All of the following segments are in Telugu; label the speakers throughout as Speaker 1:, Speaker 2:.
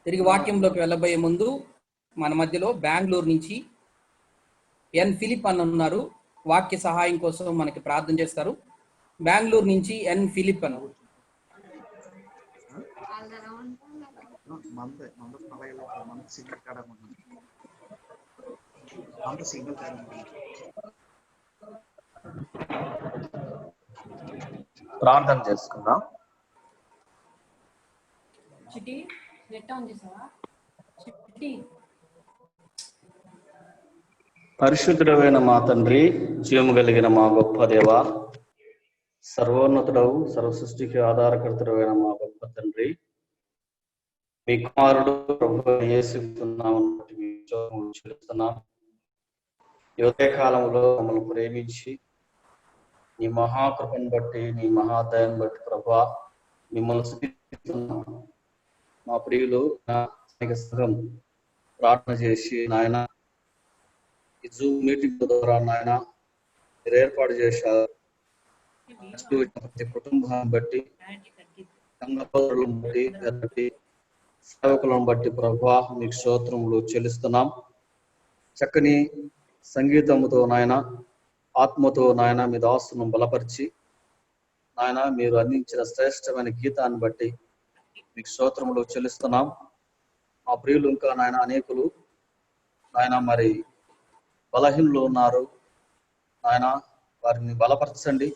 Speaker 1: తిరిగి వాక్యంలోకి వెళ్ళబోయే ముందు మన మధ్యలో బెంగళూరు నుంచి ఎన్ ఫిలిప్ అని ఉన్నారు. వాక్య సహాయం కోసం మనకి ప్రార్థన చేస్తారు. బెంగళూరు నుంచి ఎన్ ఫిలిప్ అని.
Speaker 2: ప్రార్థన చేసుకుందాం. పరిశుద్ధుడైన మా తండ్రి, జీవము కలిగిన మా గొప్ప దేవ, సర్వోన్నతుడవు, సర్వ సృష్టికి ఆధారకర్తడైన మా గొప్ప తండ్రి, మీ కుమారుడు ప్రభువైన యేసుక్రీస్తునామమున చెల్లిస్తున్నాం. ఈ ఉదయ కాలంలో మమ్మల్ని ప్రేమించి నీ మహాకృపను బట్టి, నీ మహాదయాన్ని బట్టి ప్రభువా మిమ్మల్ని స్తుతిస్తున్నాం. మా ప్రియులు సంఘం ప్రార్థన చేసి నాయన ఈ జూమ్ మీటింగ్ ద్వారా నాయన మీరు ఏర్పాటు చేశారు. ప్రతి కుటుంబాన్ని బట్టి, సంఘ పౌరులను బట్టి, సేవకులను బట్టి ప్రభువా మీకు స్తోత్రములు చెల్లిస్తున్నాం. చక్కని సంగీతముతో నాయన, ఆత్మతో నాయన మీ దాసును బలపరిచి నాయన మీరు అందించిన శ్రేష్టమైన గీతాన్ని బట్టి మీకు స్తోత్రములు చెల్లిస్తున్నాం. మా ప్రియులు ఇంకా నాయన అనేకులు నాయన మరి బలహీనలు ఉన్నారు. నాయన వారిని బలపరచండి,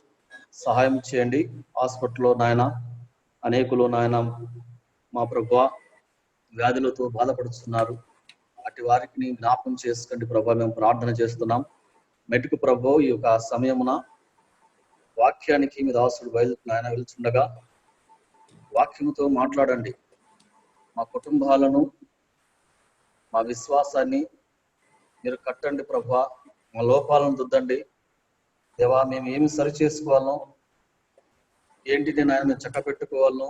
Speaker 2: సహాయం చేయండి. హాస్పిటల్లో నాయన అనేకులు నాయన మా ప్రభువా వ్యాధులతో బాధపడుతున్నారు. అటు వారికి జ్ఞాపకం చేసుకోండి ప్రభా, మేము ప్రార్థన చేస్తున్నాం. మెటుకు ప్రభు ఈ యొక్క సమయమున వాక్యానికి మీ దాసుడు నాయన వెళ్తుండగా వాక్యముతో మాట్లాడండి. మా కుటుంబాలను, మా విశ్వాసాన్ని మీరు కట్టండి ప్రభువా. మా లోపాలను దుద్దండి దేవా. మేము ఏమి సరి చేసుకోవాలను, ఏంటిని నాయన మేము చక్క పెట్టుకోవాలను,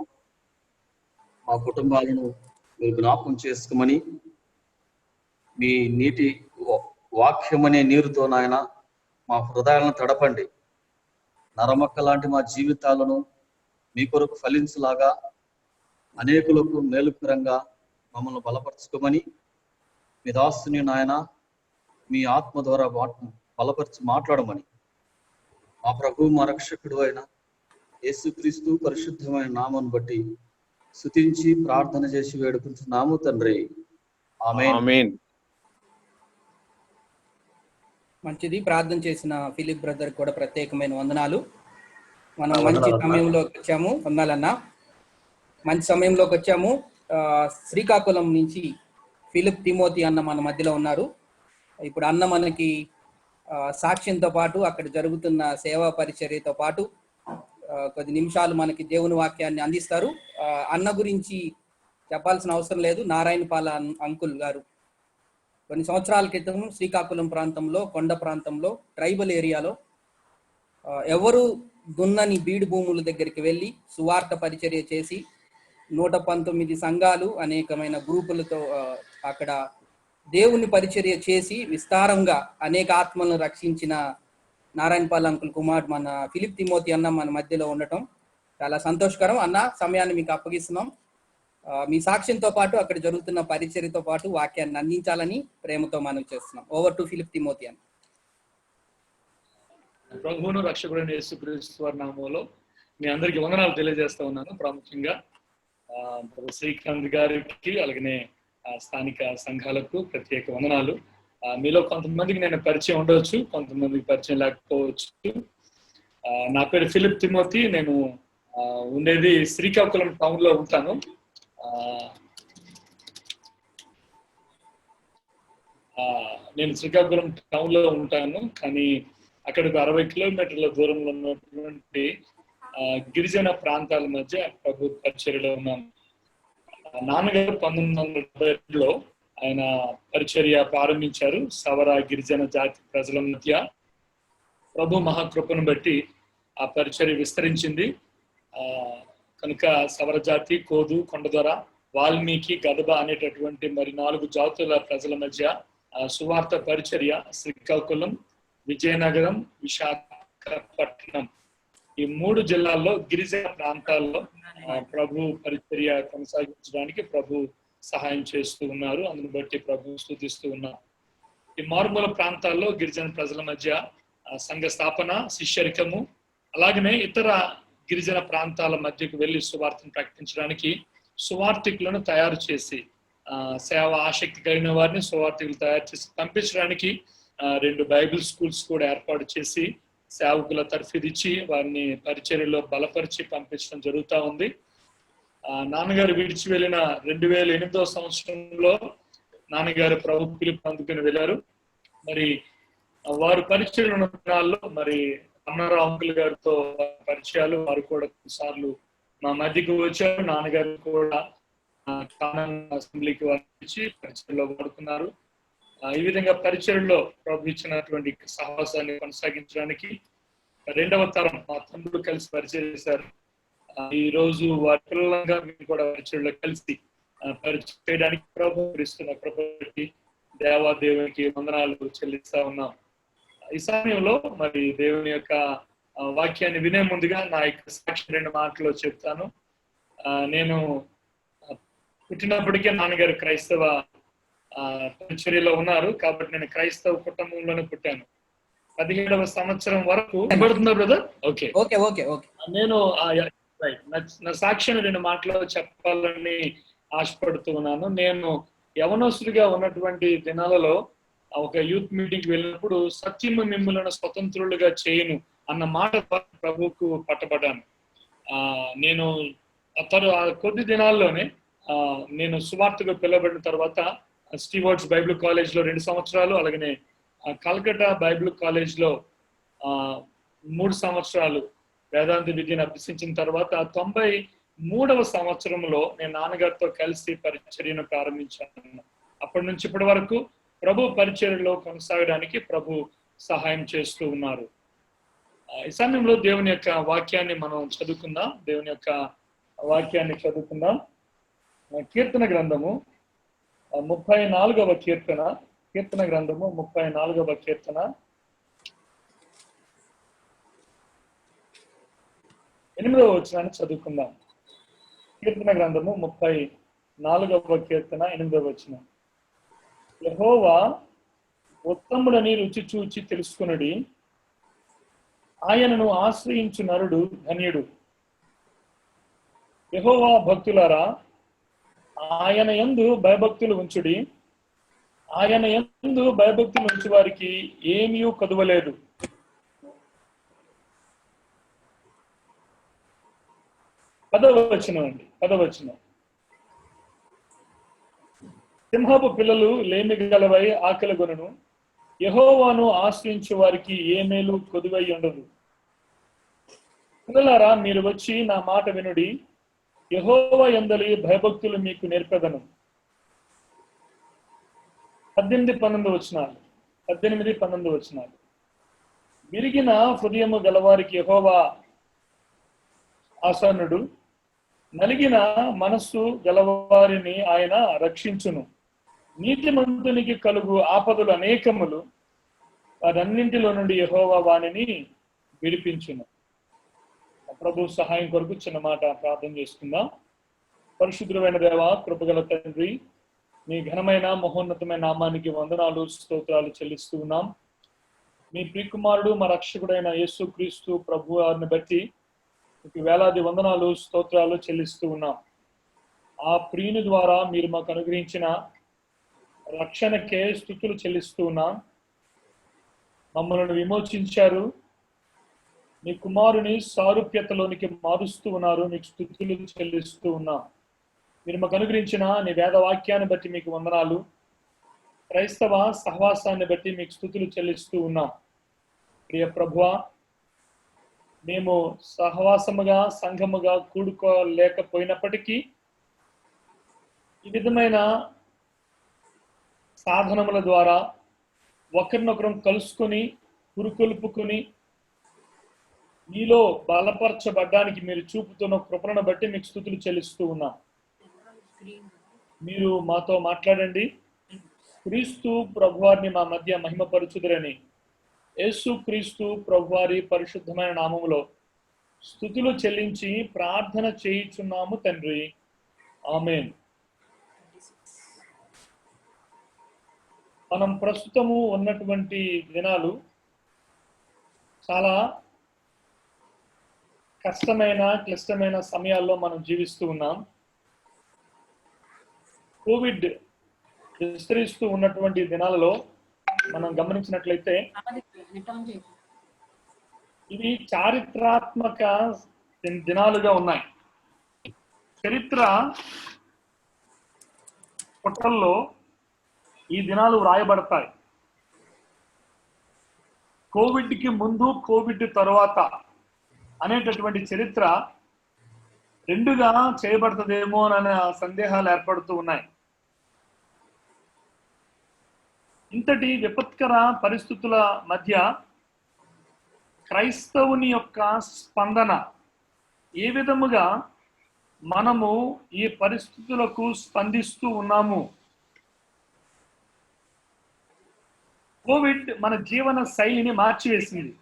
Speaker 2: మా కుటుంబాలను మీరు జ్ఞాపకం చేసుకోమని మీ నీటి వాక్యం అనే నీరుతో నాయన మా హృదయాలను తడపండి. నరమక్క లాంటి మా జీవితాలను మీ కొరకు ఫలించులాగా అనేకులకు మేలుకరంగా మమ్మల్ని బలపరచుకోమని మీ దాసుని నాయన మీ ఆత్మ ద్వారా బలపరిచి మాట్లాడమని మా ప్రభు మా రక్షకుడు అయిన యేసుక్రీస్తు పరిశుద్ధమైన నామను బట్టి స్తుతించి ప్రార్థన చేసి వేడుకుంటున్నాము తండ్రి. ఆమేన్.
Speaker 1: మంచిది. ప్రార్థన చేసిన ఫిలిప్ బ్రదర్ కూడా ప్రత్యేకమైన వందనాలు. మనం మంచి సమయంలోకి వచ్చాము. వందనాలన్నా, మంచి సమయంలోకి వచ్చాము. శ్రీకాకుళం నుంచి ఫిలిప్ తిమోతి అన్న మన మధ్యలో ఉన్నారు. ఇప్పుడు అన్న మనకి సాక్ష్యంతో పాటు అక్కడ జరుగుతున్న సేవా పరిచర్యతో పాటు కొద్ది నిమిషాలు మనకి దేవుని వాక్యాన్ని అందిస్తారు. అన్న గురించి చెప్పాల్సిన అవసరం లేదు. నారాయణపాల అంకుల్ గారు కొన్ని సంవత్సరాల క్రితం శ్రీకాకుళం ప్రాంతంలో, కొండ ప్రాంతంలో, ట్రైబల్ ఏరియాలో ఎవరు దున్నని బీడు భూముల దగ్గరికి వెళ్ళి సువార్త పరిచర్య చేసి 119 సంఘాలు, అనేకమైన గ్రూపులతో అక్కడ దేవుని పరిచర్య చేసి విస్తారంగా అనేక ఆత్మలను రక్షించిన నారాయణపాల్ అంకుల్ కుమార్ మన ఫిలిప్ తిమోతి అన్న మన మధ్యలో ఉండటం చాలా సంతోషకరం. అన్న, సమయాన్ని మీకు అప్పగిస్తున్నాం. మీ సాక్ష్యంతో పాటు అక్కడ జరుగుతున్న పరిచర్యతో పాటు వాక్యాన్ని అందించాలని ప్రేమతో మనం చేస్తున్నాం. ఓవర్ టు ఫిలిప్ తిమోతి అన్న.
Speaker 3: ప్రభువును రక్షకుడైన యేసుక్రీస్తు వారి నామములో మీ అందరికి వందనాలు తెలియజేస్తా ఉన్నాను. ప్రాముఖ్యంగా శ్రీకాంత్ గారికి, అలాగనే స్థానిక సంఘాలకు ప్రత్యేక వందనాలు. మీలో కొంతమందికి నేను పరిచయం ఉండవచ్చు, కొంతమందికి పరిచయం లేకపోవచ్చు. నా పేరు ఫిలిప్ తిమోతి. నేను ఉండేది శ్రీకాకుళం టౌన్ లో ఉంటాను. నేను శ్రీకాకుళం టౌన్ లో ఉంటాను, కానీ అక్కడికి 60 కిలోమీటర్ల దూరంలో ఉన్నటువంటి గిరిజన ప్రాంతాల మధ్య ప్రభు పరిచర్యలో ఉన్నాను. నాన్నగారు 1970లో ఆయన పరిచర్య ప్రారంభించారు సవర గిరిజన జాతి ప్రజల మధ్య. ప్రభు మహాకృపను బట్టి ఆ పరిచర్య విస్తరించింది. కనుక సవర జాతి, కోదు, కొండదొర, వాల్మీకి, గదబ అనేటటువంటి మరి 4 జాతుల ప్రజల మధ్య సువార్త పరిచర్య శ్రీకాకుళం, విజయనగరం, విశాఖపట్నం ఈ 3 జిల్లాల్లో గిరిజన ప్రాంతాల్లో ప్రభు పరిచర్య కొనసాగించడానికి ప్రభు సహాయం చేస్తూ ఉన్నారు. అందుని బట్టి ప్రభు స్తుతిస్తూ ఉన్నాం. ఈ మారుమూల ప్రాంతాల్లో గిరిజన ప్రజల మధ్య సంఘ స్థాపన, శిష్యరికము, అలాగనే ఇతర గిరిజన ప్రాంతాల మధ్యకు వెళ్లి సువార్తను ప్రకటించడానికి సువార్థికులను తయారు చేసి, సేవ ఆసక్తి కలిగిన వారిని సువార్థికులు తయారు చేసి పంపించడానికి 2 బైబిల్ స్కూల్స్ కూడా ఏర్పాటు చేసి సేవకుల తర్ఫీదిచ్చి వారిని పరిచర్యలో బలపరిచి పంపించడం జరుగుతూ ఉంది. నాన్నగారు విడిచి వెళ్ళిన 2008వ సంవత్సరంలో నాన్నగారు ప్రభు పిలుపు అందుకుని వెళ్ళారు. మరి వారు పరిచయం ఉన్న దినాల్లో మరి అన్నారావు అంకుల్ గారితో పరిచయాలు, వారు కూడా కొన్నిసార్లు మా మధ్యకు వచ్చారు. నాన్నగారు కూడా అసెంబ్లీకి వచ్చి పరిచయంలో వాడుకున్నారు. ఈ విధంగా పరిచయంలో ప్రభు ఇచ్చినటువంటి సాహసాన్ని కొనసాగించడానికి 2వ తరం మా తమ్ముడు కలిసి పరిచయం చేశారు. ఈ రోజు వారి పిల్లలంగా మేము కూడా పరిచయంలో కలిసి పరిచయం చేయడానికి ప్రభు ఇస్తున్న కృపకి దేవాదేవునికి వందనాలు చెల్లిస్తా ఉన్నాం. ఈ సమయంలో మరి దేవుని యొక్క వాక్యాన్ని వినే ముందుగా నా యొక్క సాక్షి 2 మాటలు చెప్తాను. నేను పుట్టినప్పటికే నాన్నగారు క్రైస్తవ పరిచర్యలో ఉన్నారు కాబట్టి నేను క్రైస్తవ కుటుంబంలోనే పుట్టాను. 17వ సంవత్సరం వరకు పడుతుందా brother? Okay
Speaker 1: okay okay okay.
Speaker 3: నేను నా సాక్ష్యాన్ని 2 మాటలు చెప్పాలని ఆశపడుతూ ఉన్నాను. నేను యవనస్తుడిగా ఉన్నటువంటి దినాలలో ఒక యూత్ మీటింగ్ వెళ్ళినప్పుడు సత్యము మిమ్ములను స్వతంత్రులుగా చేయను అన్న మాట ప్రభువుకు పట్టబడ్డాను. నేను కొద్ది దినాల్లోనే నేను సువార్తకు పిలువబడిన తర్వాత స్టీవర్ట్స్ బైబిల్ కాలేజ్ లో 2 సంవత్సరాలు, అలాగనే కల్కట్టా బైబిల్ కాలేజ్ లో 3 సంవత్సరాలు వేదాంత విద్యను అభ్యసించిన తర్వాత 93వ సంవత్సరంలో నేను నాన్నగారితో కలిసి పరిచర్యను ప్రారంభించాను. అప్పటి నుంచి ఇప్పటి వరకు ప్రభు పరిచర్యలో కొనసాగడానికి ప్రభు సహాయం చేస్తూ ఉన్నారు. ఈ సమయంలో దేవుని యొక్క వాక్యాన్ని మనం చదువుకుందాం. దేవుని యొక్క వాక్యాన్ని చదువుకుందాం. కీర్తన గ్రంథము 34వ కీర్తన, కీర్తన గ్రంథము 34వ కీర్తన 8వ వచనాన్ని చదువుకుందాం. కీర్తన గ్రంథము 34వ కీర్తన 8వ వచనం. యెహోవా ఉత్తముడని రుచి చూచి తెలుసుకొనుడి, ఆయనను ఆశ్రయించు నరుడు ధన్యుడు. యెహోవా భక్తులారా, ఆయన యందు భయభక్తులు ఉంచుడి, ఆయన యందు భయభక్తులు ఉంచు వారికి ఏమీ కదువలేదు. పదవచనం. సింహపు పిల్లలు లేమి గలవై ఆకలి గొనును, యెహోవాను ఆశ్రయించు వారికి ఏ మేలు కొదువై ఉండదు. పిల్లలారా, మీరు వచ్చి నా మాట వినుడి, యెహోవా యందలి భయభక్తులు మీకు నేర్పెదను. 18-19 వచనాలు. విరిగిన హృదయము గలవారికి యెహోవా ఆసన్నుడు, నలిగిన మనస్సు గలవారిని ఆయన రక్షించును. నీతిమంతునికి కలుగు ఆపదలు అనేకములు, వారన్నింటిలో నుండి యెహోవా వానిని విడిపించును. ప్రభు సహాయం కొరకు చిన్న మాట ప్రార్థన చేసుకుందాం. పరిశుద్ధమైన దేవ, కృపగల తండ్రి, మీ ఘనమైన మహోన్నతమైన నామానికి వందనాలు స్తోత్రాలు చెల్లిస్తూ ఉన్నాం. మీ ప్రియకుమారుడు మా రక్షకుడైన యేసుక్రీస్తు ప్రభు వారిని బట్టి మీకు వేలాది వందనాలు స్తోత్రాలు చెల్లిస్తూ ఉన్నాం. ఆ ప్రియుని ద్వారా మీరు మాకు అనుగ్రహించిన రక్షణకే స్తుతులు చెల్లిస్తూ ఉన్నాం. మమ్మల్ని విమోచించారు, మీ కుమారుని సారూప్యతలోనికి మారుస్తూ ఉన్నారు, మీకు స్తుతులు చెల్లిస్తూ ఉన్నాం. మీరు మాకు అనుగ్రహించిన నీ వేద వాక్యాన్ని బట్టి మీకు వందనాలు, క్రైస్తవ సహవాసాన్ని బట్టి మీకు స్తుతులు చెల్లిస్తూ ఉన్నాం. ప్రియ ప్రభువా, మేము సహవాసముగా సంఘముగా కూడుకోలేకపోయినప్పటికీ ఈ విధమైన సాధనముల ద్వారా ఒకరినొకరం కలుసుకొని పురుకొల్పుకొని మీలో బలపరచబడ్డానికి మీరు చూపుతున్న కృపను బట్టి మీకు స్తుతులు చెల్లిస్తూ ఉన్నాం. మీరు మాతో మాట్లాడండి. క్రీస్తు ప్రభువారిని మా మధ్య మహిమపరచుదురని యేసు క్రీస్తు ప్రభువారి పరిశుద్ధమైన నామములో స్తుతులు చెల్లించి ప్రార్థన చేయుచున్నాము తండ్రి, ఆమేన్. మనం ప్రస్తుతము ఉన్నటువంటి దినాలు చాలా కష్టమైన క్లిష్టమైన సమయాల్లో మనం జీవిస్తూ ఉన్నాం. కోవిడ్ విస్తరిస్తూ ఉన్నటువంటి దినాలలో మనం గమనించినట్లయితే ఇవి చారిత్రాత్మక దినాలుగా ఉన్నాయి. చరిత్ర పుటల్లో ఈ దినాలు వ్రాయబడతాయి. కోవిడ్కి ముందు, కోవిడ్ తరువాత అనేటటువంటి చరిత్ర రెండుగా చేయబడుతుందేమో అనే సందేహాలు ఏర్పడుతూ ఉన్నాయి. ఇంతటి విపత్కర పరిస్థితుల మధ్య క్రైస్తవుని యొక్క స్పందన ఏ విధముగా మనము ఈ పరిస్థితులకు స్పందిస్తూ ఉన్నాము? కోవిడ్ మన జీవన శైలిని మార్చివేసింది.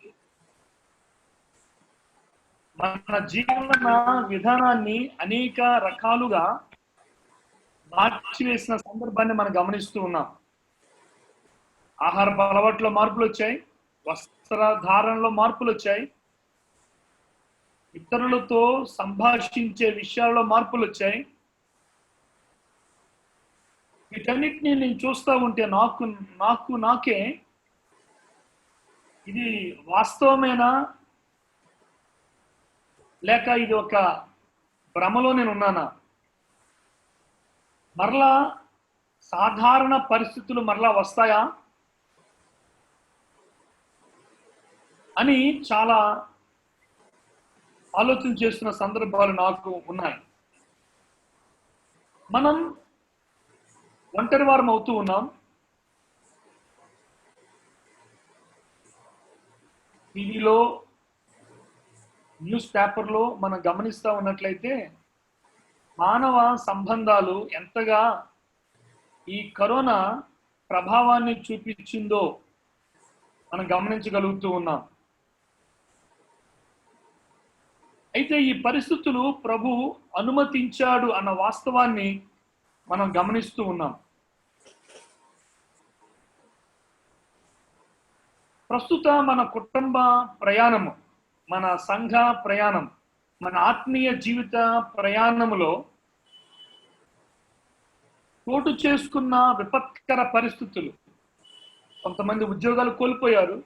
Speaker 3: మన జీవన విధానాన్ని అనేక రకాలుగా మార్చివేసిన సందర్భాన్ని మనం గమనిస్తూ ఉన్నాం. ఆహారపు అలవాట్లో మార్పులు వచ్చాయి, వస్త్రధారణలో మార్పులు వచ్చాయి, ఇతరులతో సంభాషించే విషయాల్లో మార్పులు వచ్చాయి. వీటన్నిటిని నేను చూస్తూ ఉంటే నాకే ఇది వాస్తవమేనా లేక ఇది ఒక భ్రమలో నేను ఉన్నానా? మరలా సాధారణ పరిస్థితులు మరలా వస్తాయా అని చాలా ఆలోచన చేస్తున్న సందర్భాలు నాకు ఉన్నాయి. మనం ఒంటరి వారం అవుతూ ఉన్నాం. టీవీలో, న్యూస్ పేపర్లో మనం గమనిస్తూ ఉన్నట్లయితే మానవ సంబంధాలు ఎంతగా ఈ కరోనా ప్రభావాన్ని చూపించిందో మనం గమనించగలుగుతూ ఉన్నాం. అయితే ఈ పరిస్థితులు ప్రభు అనుమతించాడు అన్న వాస్తవాన్ని మనం గమనిస్తూ ఉన్నాం. ప్రస్తుత మన కుటుంబ ప్రయాణము, మన సంఘ ప్రయాణం, మన ఆత్మీయ జీవిత ప్రయాణములో చోటు చేసుకున్న విపత్కర పరిస్థితులు, కొంతమంది ఉద్యోగాలు కోల్పోయారు,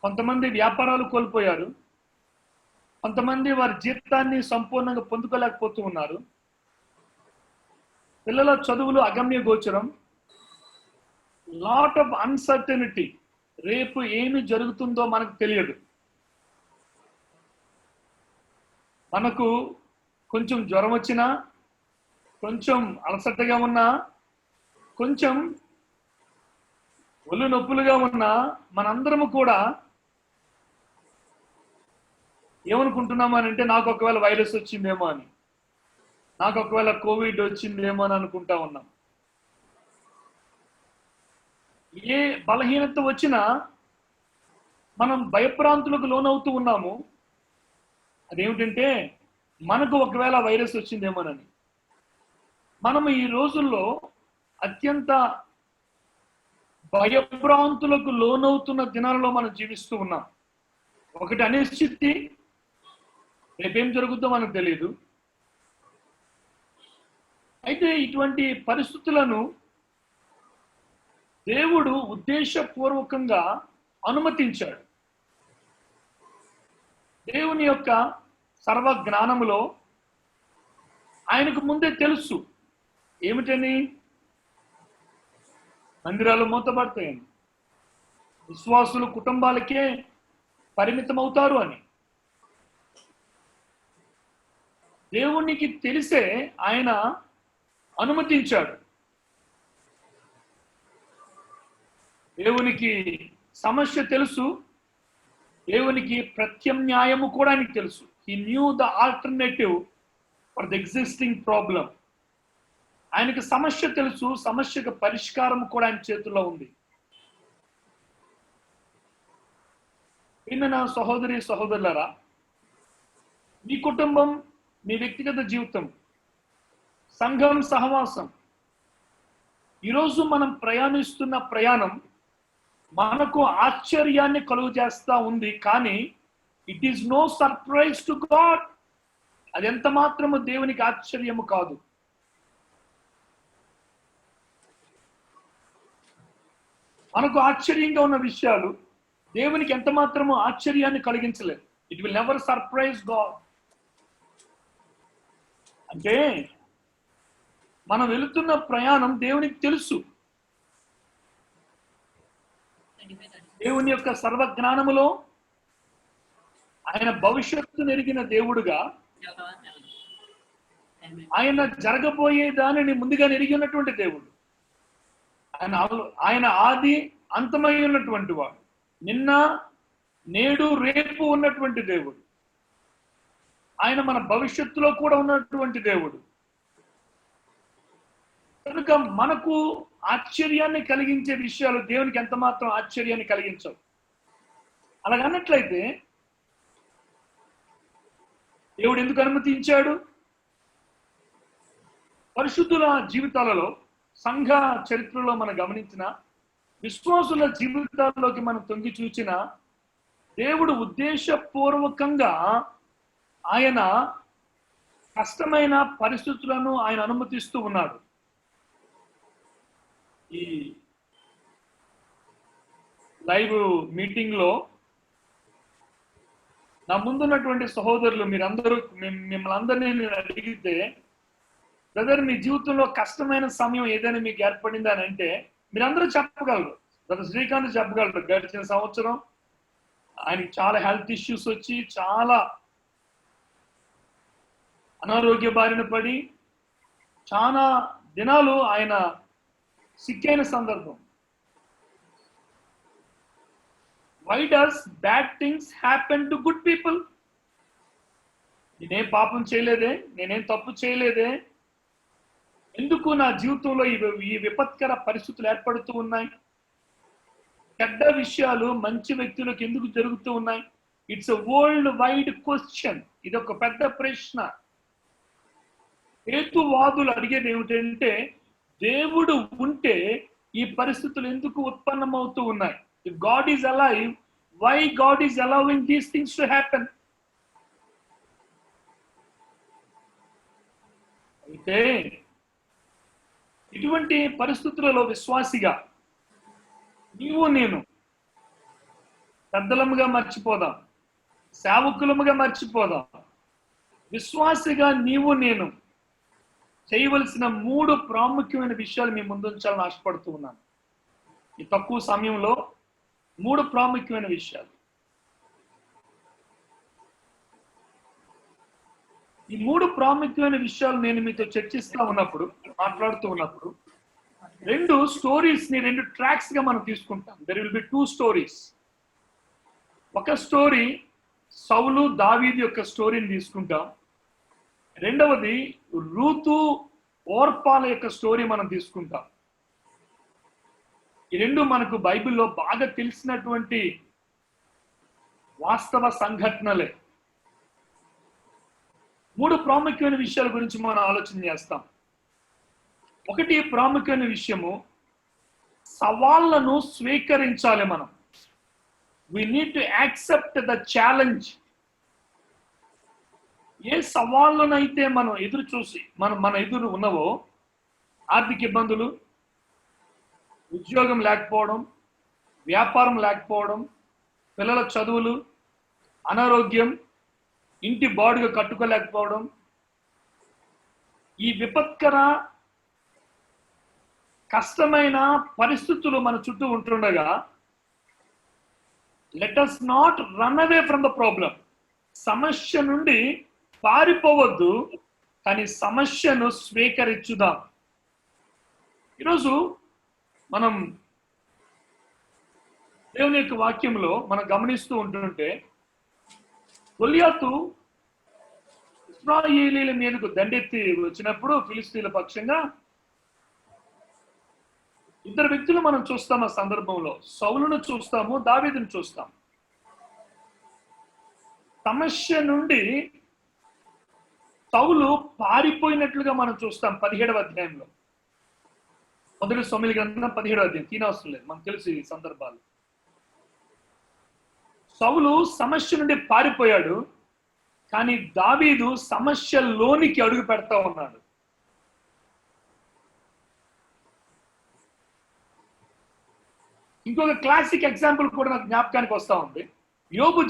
Speaker 3: కొంతమంది వ్యాపారాలు కోల్పోయారు, కొంతమంది వారి జీవితాన్ని సంపూర్ణంగా పొందుకోలేకపోతూ ఉన్నారు. పిల్లల చదువులు అగమ్య గోచరం, లాట్ ఆఫ్ అన్సర్టనిటీ. రేపు ఏమి జరుగుతుందో మనకు తెలియదు. మనకు కొంచెం జ్వరం వచ్చినా, కొంచెం అలసటగా ఉన్నా, కొంచెం ఒళ్ళు నొప్పులుగా ఉన్నా మనందరము కూడా ఏమనుకుంటున్నాము అని అంటే నాకు ఒకవేళ వైరస్ వచ్చిందేమో అని, నాకు ఒకవేళ కోవిడ్ వచ్చిందేమో అని అనుకుంటా ఉన్నాం. ఏ బలహీనత వచ్చినా మనం భయప్రాంతులకు లోనవుతూ ఉన్నాము. అదేమిటంటే మనకు ఒకవేళ వైరస్ వచ్చిందేమోనని. మనం ఈ రోజుల్లో అత్యంత భయభ్రాంతులకు లోనవుతున్న దినాలలో మనం జీవిస్తూ ఉన్నాం. ఒకటి అనిశ్చితి, రేపేం జరుగుతుందో మనకు తెలియదు. అయితే ఇటువంటి పరిస్థితులను దేవుడు ఉద్దేశపూర్వకంగా అనుమతించాడు. దేవుని యొక్క సర్వ జ్ఞానములో ఆయనకు ముందే తెలుసు ఏమిటని, మందిరాలు మూతపడతాయని, విశ్వాసులు కుటుంబాలకే పరిమితం అవుతారు అని. దేవునికి తెలిసే ఆయన అనుమతించాడు. దేవునికి సమస్య తెలుసు, దేవునికి ప్రత్యామ్నాయము కూడా ఆయనకి తెలుసు. He knew the alternative for the existing problem. ఆయనకి సమస్య తెలుసు, సమస్యకు పరిష్కారం కూడా ఆయన చేతుల్లో ఉంది. ప్రియమైన సహోదరి సహోదరులారా, మీ కుటుంబం, మీ వ్యక్తిగత జీవితం, సంఘం, సహవాసం ఈరోజు మనం ప్రయాణిస్తున్న ప్రయాణం మనకు ఆశ్చర్యాన్ని కలుగు చేస్తా ఉంది, కానీ it is no surprise to God. అది ఎంత మాత్రము దేవునికి ఆశ్చర్యము కాదు. మనకు ఆశ్చర్యంగా ఉన్న విషయాలు దేవునికి ఎంత మాత్రము ఆశ్చర్యాన్ని కలిగించలేదు. It will never surprise God. అంటే మనం వెళుతున్న ప్రయాణం దేవునికి తెలుసు. దేవుని యొక్క సర్వజ్ఞానములో ఆయన భవిష్యత్తును ఎరిగిన దేవుడుగా, ఆయన జరగబోయే దానిని ముందుగా ఎరిగి ఉన్నటువంటి దేవుడు, ఆయన ఆది అంతమై ఉన్నటువంటి వాడు, నిన్న నేడు రేపు ఉన్నటువంటి దేవుడు, ఆయన మన భవిష్యత్తులో కూడా ఉన్నటువంటి దేవుడు. కనుక మనకు ఆశ్చర్యాన్ని కలిగించే విషయాలు దేవునికి ఎంత మాత్రం ఆశ్చర్యాన్ని కలిగించవు. అలాగన్నట్లయితే దేవుడు ఎందుకు అనుమతించాడు? పరిశుద్ధుల జీవితాలలో, సంఘ చరిత్రలో మనం గమనించిన, విశ్వాసుల జీవితాల్లోకి మనం తొంగి చూచిన, దేవుడు ఉద్దేశపూర్వకంగా ఆయన కష్టమైన పరిస్థితులను ఆయన అనుమతిస్తూ ఉన్నాడు. ఈ లైవ్ మీటింగ్ లో నా ముందున్నటువంటి సహోదరులు మీరందరూ, మిమ్మల్ని అందరినీ నేను అడిగితే, బ్రదర్ మీ జీవితంలో కష్టమైన సమయం ఏదైనా మీకు ఏర్పడింది అని అంటే మీరందరూ చెప్పగలరు. బ్రదర్ శ్రీకాంత్ చెప్పగలరు, గడిచిన సంవత్సరం ఆయనకి చాలా హెల్త్ ఇష్యూస్ వచ్చి చాలా అనారోగ్య బారిన పడి చాలా దినాలు ఆయన సిక్ అయిన సందర్భం. Why does bad things happen to good people? నేనేం పాపం చేయలేదే, నేనేం తప్పు చేయలేదే, ఎందుకు నా జీవితంలో ఈ విపత్కర పరిస్థితులు ఏర్పడుతూ ఉన్నాయి? చెడ్డ విషయాలు మంచి వ్యక్తులకు ఎందుకు జరుగుతూ ఉన్నాయి? It's a world wide question. ఇది ఒక పెద్ద ప్రశ్న. హేతువాదులు అడిగేది ఏమిటంటే, దేవుడు ఉంటే ఈ పరిస్థితులు ఎందుకు ఉత్పన్నమవుతూ ఉన్నాయి? If God is alive, why God is allowing these things to happen? అయితే ఇటువంటి పరిస్థితులలో విశ్వాసిగా నీవు నేను పెద్దలముగా మర్చిపోదాం, సేవకులముగా మర్చిపోదాం. విశ్వాసిగా నీవు నేను చేయవలసిన 3 ప్రాముఖ్యమైన విషయాలు మీ ముందుంచాలని ఆశపడుతూ ఉన్నాను. ఈ తక్కువ సమయంలో 3 ప్రాముఖ్యమైన విషయాలు. ఈ 3 ప్రాముఖ్యమైన విషయాలు నేను మీతో చర్చిస్తా ఉన్నప్పుడు, మాట్లాడుతూ ఉన్నప్పుడు, 2 స్టోరీస్ ని 2 ట్రాక్స్ గా మనం తీసుకుంటాం. There will be 2 stories. ఒక స్టోరీ సౌలు దావీదు యొక్క స్టోరీని తీసుకుంటాం. రెండవది రూతు ఓర్పాల యొక్క స్టోరీ మనం తీసుకుంటాం. ఈ 2 మనకు బైబిల్లో బాగా తెలిసినటువంటి వాస్తవ సంఘటనలే. 3 ప్రాముఖ్యమైన విషయాల గురించి మనం ఆలోచన చేస్తాం. ఒకటి ప్రాముఖ్యమైన విషయము, సవాళ్లను స్వీకరించాలి మనం. we need to accept the challenge. ఏ సవాళ్ళనైతే మనం ఎదురు చూసి మన ఎదురు ఉన్నవో, ఆర్థిక ఇబ్బందులు, ఉద్యోగం లేకపోవడం, వ్యాపారం లేకపోవడం, పిల్లల చదువులు, అనారోగ్యం, ఇంటి బాడుగ కట్టుకోలేకపోవడం, ఈ విపత్కర కష్టమైన పరిస్థితులు మన చుట్టూ ఉంటుండగా, let us not run away from the problem. సమస్య నుండి పారిపోవద్దు, కానీ సమస్యను స్వీకరించుదాం. ఈరోజు మనం దేవుని యొక్క వాక్యంలో మనం గమనిస్తూ ఉంటుంటే, గొల్యాతు ఇశ్రాయేలీల మీదకు దండెత్తి వచ్చినప్పుడు ఫిలిస్తీన్ల పక్షంగా 2 వ్యక్తులు మనం చూస్తాం. ఆ సందర్భంలో సౌలును చూస్తాము, దావీదును చూస్తాం. సమస్య నుండి సౌలు పారిపోయినట్లుగా మనం చూస్తాం 17వ అధ్యాయంలో. మొదటి సమూయేలు గ్రంథం 17వ అధ్యాయం, తీనవసరం లేదు, మనకు తెలుసు ఈ సందర్భాలు. సౌలు సమస్య నుండి పారిపోయాడు, కానీ దావీదు సమస్యలోనికి అడుగు పెడతా ఉన్నాడు. ఇంకొక క్లాసిక్ ఎగ్జాంపుల్ కూడా నాకు జ్ఞాపకానికి వస్తా ఉంది. యోబు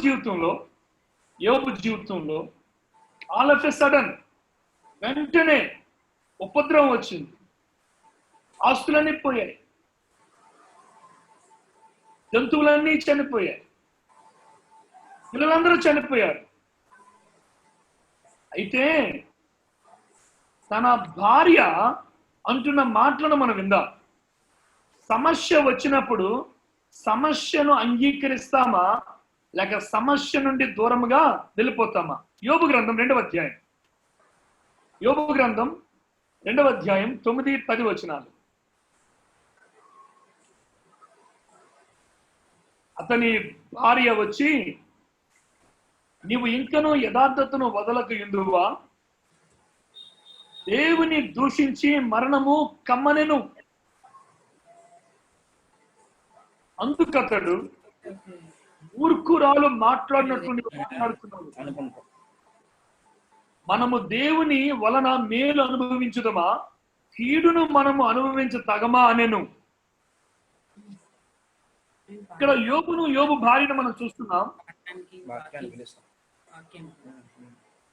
Speaker 3: జీవితంలో ఆల్ ఆఫ్ ఎ సడన్ వెంటనే ఉపద్రవం వచ్చింది, ఆస్తులన్నీ పోయాయి, జంతువులన్నీ చనిపోయాయి, పిల్లలందరూ చనిపోయారు. అయితే తన భార్య అంటున్న మాటలను మనం విందాం. సమస్య వచ్చినప్పుడు సమస్యను అంగీకరిస్తామా లేక సమస్య నుండి దూరముగా వెళ్ళిపోతామా? యోబు గ్రంథం 2వ అధ్యాయం, 9-10 వచనాలు. అతని భార్య వచ్చి, నీవు ఇంకనూ యథార్థతను వదలకు ఎందువా? దేవుని దూషించి మరణము కమ్మనెను. అందుకతడు మూర్ఖురాలు మాట్లాడినట్లు మాట్లాడుతున్నాడు. మనము దేవుని వలన మేలు అనుభవించుదమా, కీడును మనము అనుభవించతగమా అనెను. ఇక్కడ యోబు భార్యను మనం చూస్తున్నాం.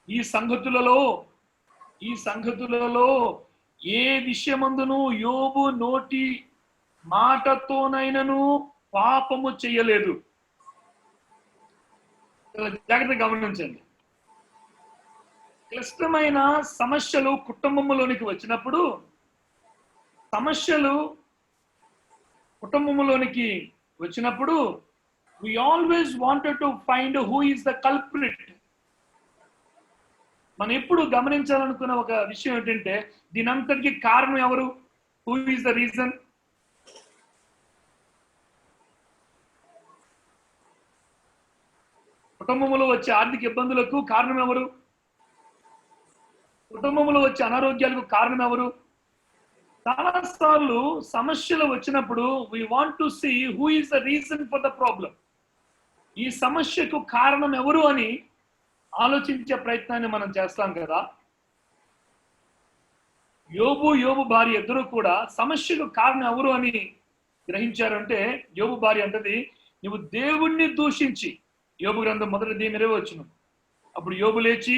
Speaker 3: ఈ సంగతులలో ఏ విషయమందును యోబు నోటి మాటతోనైనను పాపము చేయలేదు. జాగ్రత్తగా గమనించండి. క్లిష్టమైన సమస్యలు కుటుంబంలోనికి వచ్చినప్పుడు, we always wanted to find who is the culprit. మనం ఎప్పుడు గమనించాలనుకున్న ఒక విషయం ఏంటంటే, దీనంతటికి కారణం ఎవరు? Who is the reason? కుటుంబంలో వచ్చే ఆర్థిక ఇబ్బందులకు కారణం ఎవరు? కుటుంబంలో వచ్చే అనారోగ్యాలకు కారణం ఎవరు? చాలా సార్లు సమస్యలు వచ్చినప్పుడు we want to see who is the reason for the problem. ఈ సమస్యకు కారణం ఎవరు అని ఆలోచించే ప్రయత్నాన్ని మనం చేస్తాం కదా. యోబు భార్య ఇద్దరు కూడా సమస్యకు కారణం ఎవరు అని గ్రహించారంటే, యోబు భార్య అంటది, నువ్వు దేవుణ్ణి దూషించి. యోబు గ్రంథం 1:20 వచనం. అప్పుడు యోబు లేచి